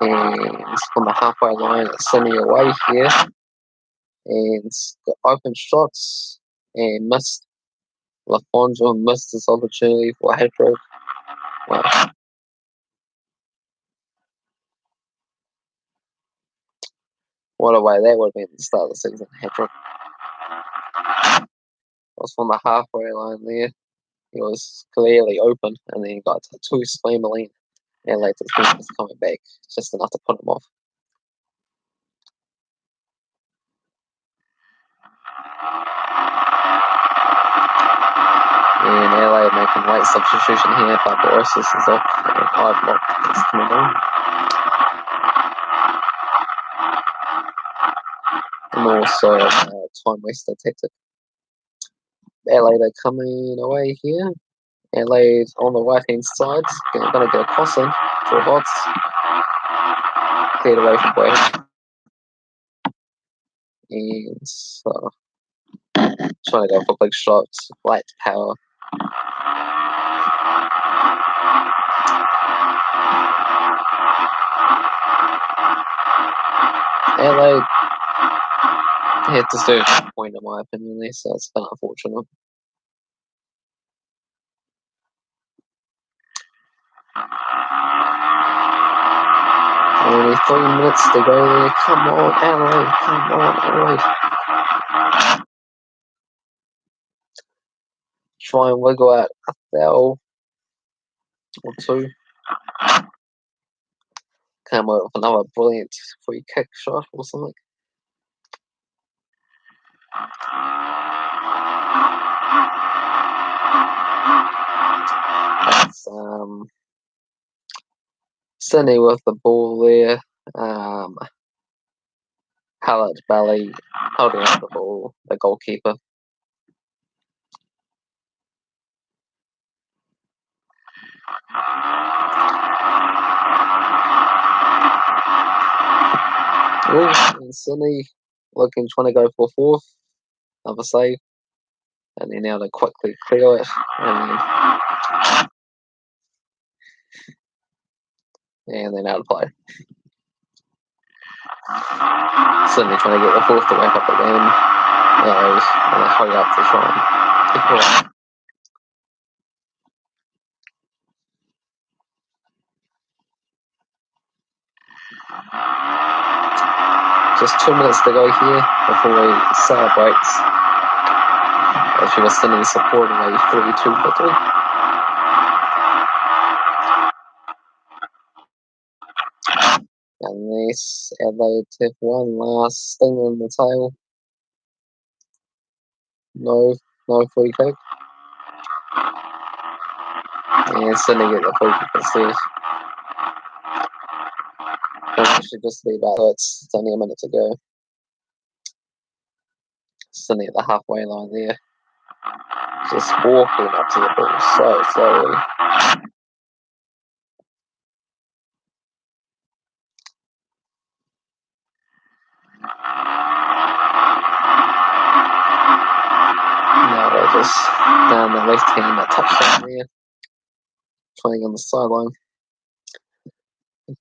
And on the halfway line, Sydney away here. And got open shots and missed. LaFondra missed this opportunity for a hat-trick. Wow. What a way that would have been at the start of the season. Hat-trick. Was from the halfway line there. He was clearly open, and then he got 2 scrambling. And later the was coming back, just enough to put him off. And LA making late substitution here, but Boris is off, and I've locked is coming on. And also time waster tactic. Adelaide are coming away here. Adelaide on the right hand side, going to get a cross in for Hots. Cleared away from Boyd. And trying to go for big shots, light power. Adelaide had to do a point in my opinion there, so it's been unfortunate. Only 3 minutes to go there. Come on, Adelaide. Come on, Adelaide. Try and wiggle out a foul or 2. Come out with another brilliant free kick shot or something. That's Sydney with the ball there. Hallett Belly holding up the ball, the goalkeeper. And Sydney trying to go for 4th. Another save. And then now to quickly clear it. And then out of play. Sydney trying to get the 4th to wrap up the game. And they hurry up to try and just 2 minutes to go here before we celebrate. If you were Sydney supporting a 42 victory. And this Adelaide have one last sting in the tail. No free kick. And Sydney get the free kick instead. It should just be about it's only a minute to go. Sydney at the halfway line there. Just walking up to the ball so slowly. Now they're just down the left hand, that touchdown there. Playing on the sideline.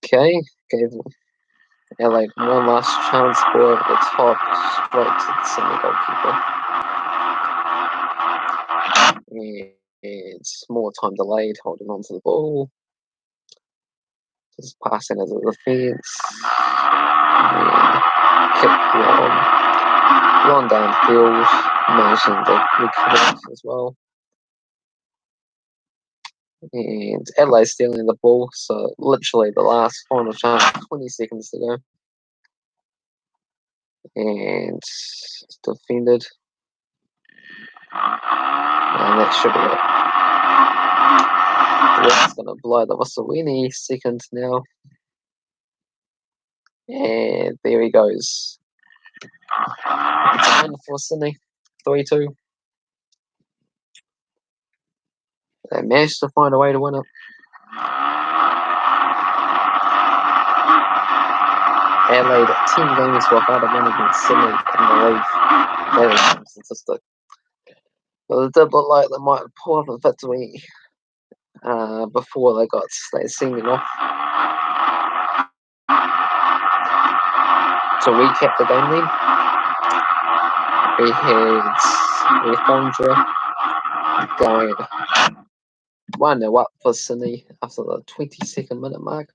Okay, gave Adelaide one last chance for over the top, straight to the Sydney goalkeeper. And it's more time delayed, holding on to the ball. Just passing as a defence. Kept long downfield, managing to recover as well. And Adelaide stealing the ball, so literally the last final chance, 20 seconds to go. And defended. And that should be it. The ref's going to blow the whistle any second now. And there he goes. It's a win for Sydney, 3-2. They managed to find a way to win it. Adelaide 10 games without a win against Sydney in the league. That is some statistic. But it did look like they might pull off a victory before they got sending off. To recap the game then, we had Fondra going 1-0 up for Sydney after the 22nd minute mark.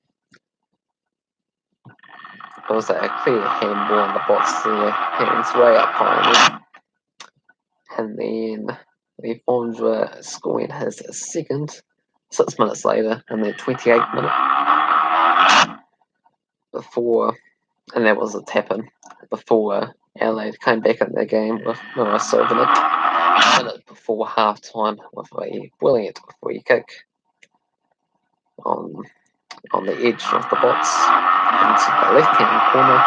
It was a clear handball on the box there, hands way up high. And then Fondra scoring his second 6 minutes later in the 28th minute. And that was a tap-in before Adelaide came back in the game with Mira Silvernick a minute before half-time with a brilliant free kick on the edge of the box into the left-hand corner.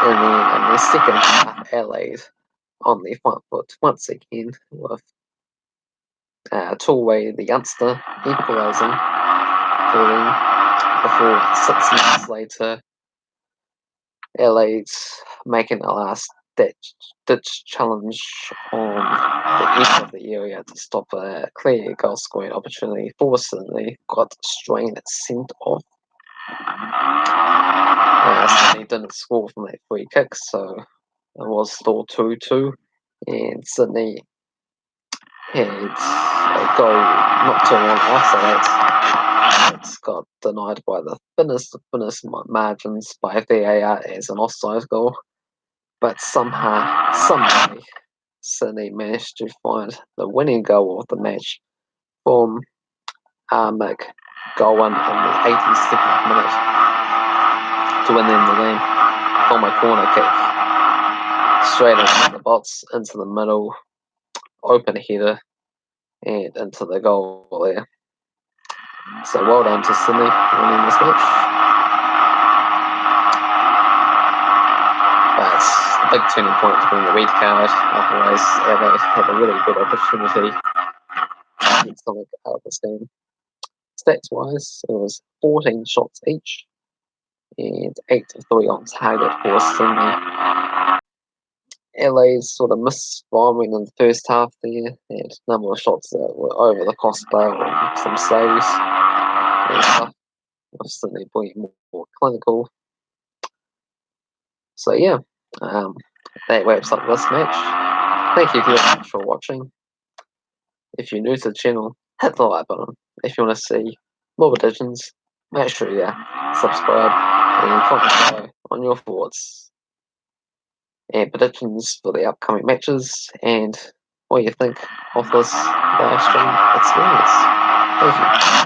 And then in the second half, Adelaide on the front foot once again with Toolway, the youngster, equalising for them before 6 minutes later Adelaide's making a last ditch challenge on the edge of the area to stop a clear goal scoring opportunity for Sydney. Got strained sent off. Sydney didn't score from that free kick, so it was still 2-2. And Sydney had a goal not too long after that. It's got denied by the thinnest margins by VAR as an offside goal. But somehow, somebody, Sydney managed to find the winning goal of the match from Mick Gowan in the 82nd minute to win them the game from a corner kick. Straight into the box, into the middle, open header, and into the goal there. So well done to Sydney winning this match. But a big turning point between the red card. Otherwise, Adelaide had a really good opportunity to get something out of this game. Stats-wise, it was 14 shots each and 8 of 3 on target for Sydney. Adelaide sort of misfiring in the first half there. They had a number of shots that were over the crossbar and some saves and stuff, with Sydney being more clinical. So yeah, that wraps up this match. Thank you very much for watching. If you're new to the channel, hit the like button. If you want to see more predictions, make sure you subscribe and comment below on your thoughts and predictions for the upcoming matches and what you think of this live stream experience. Thank you.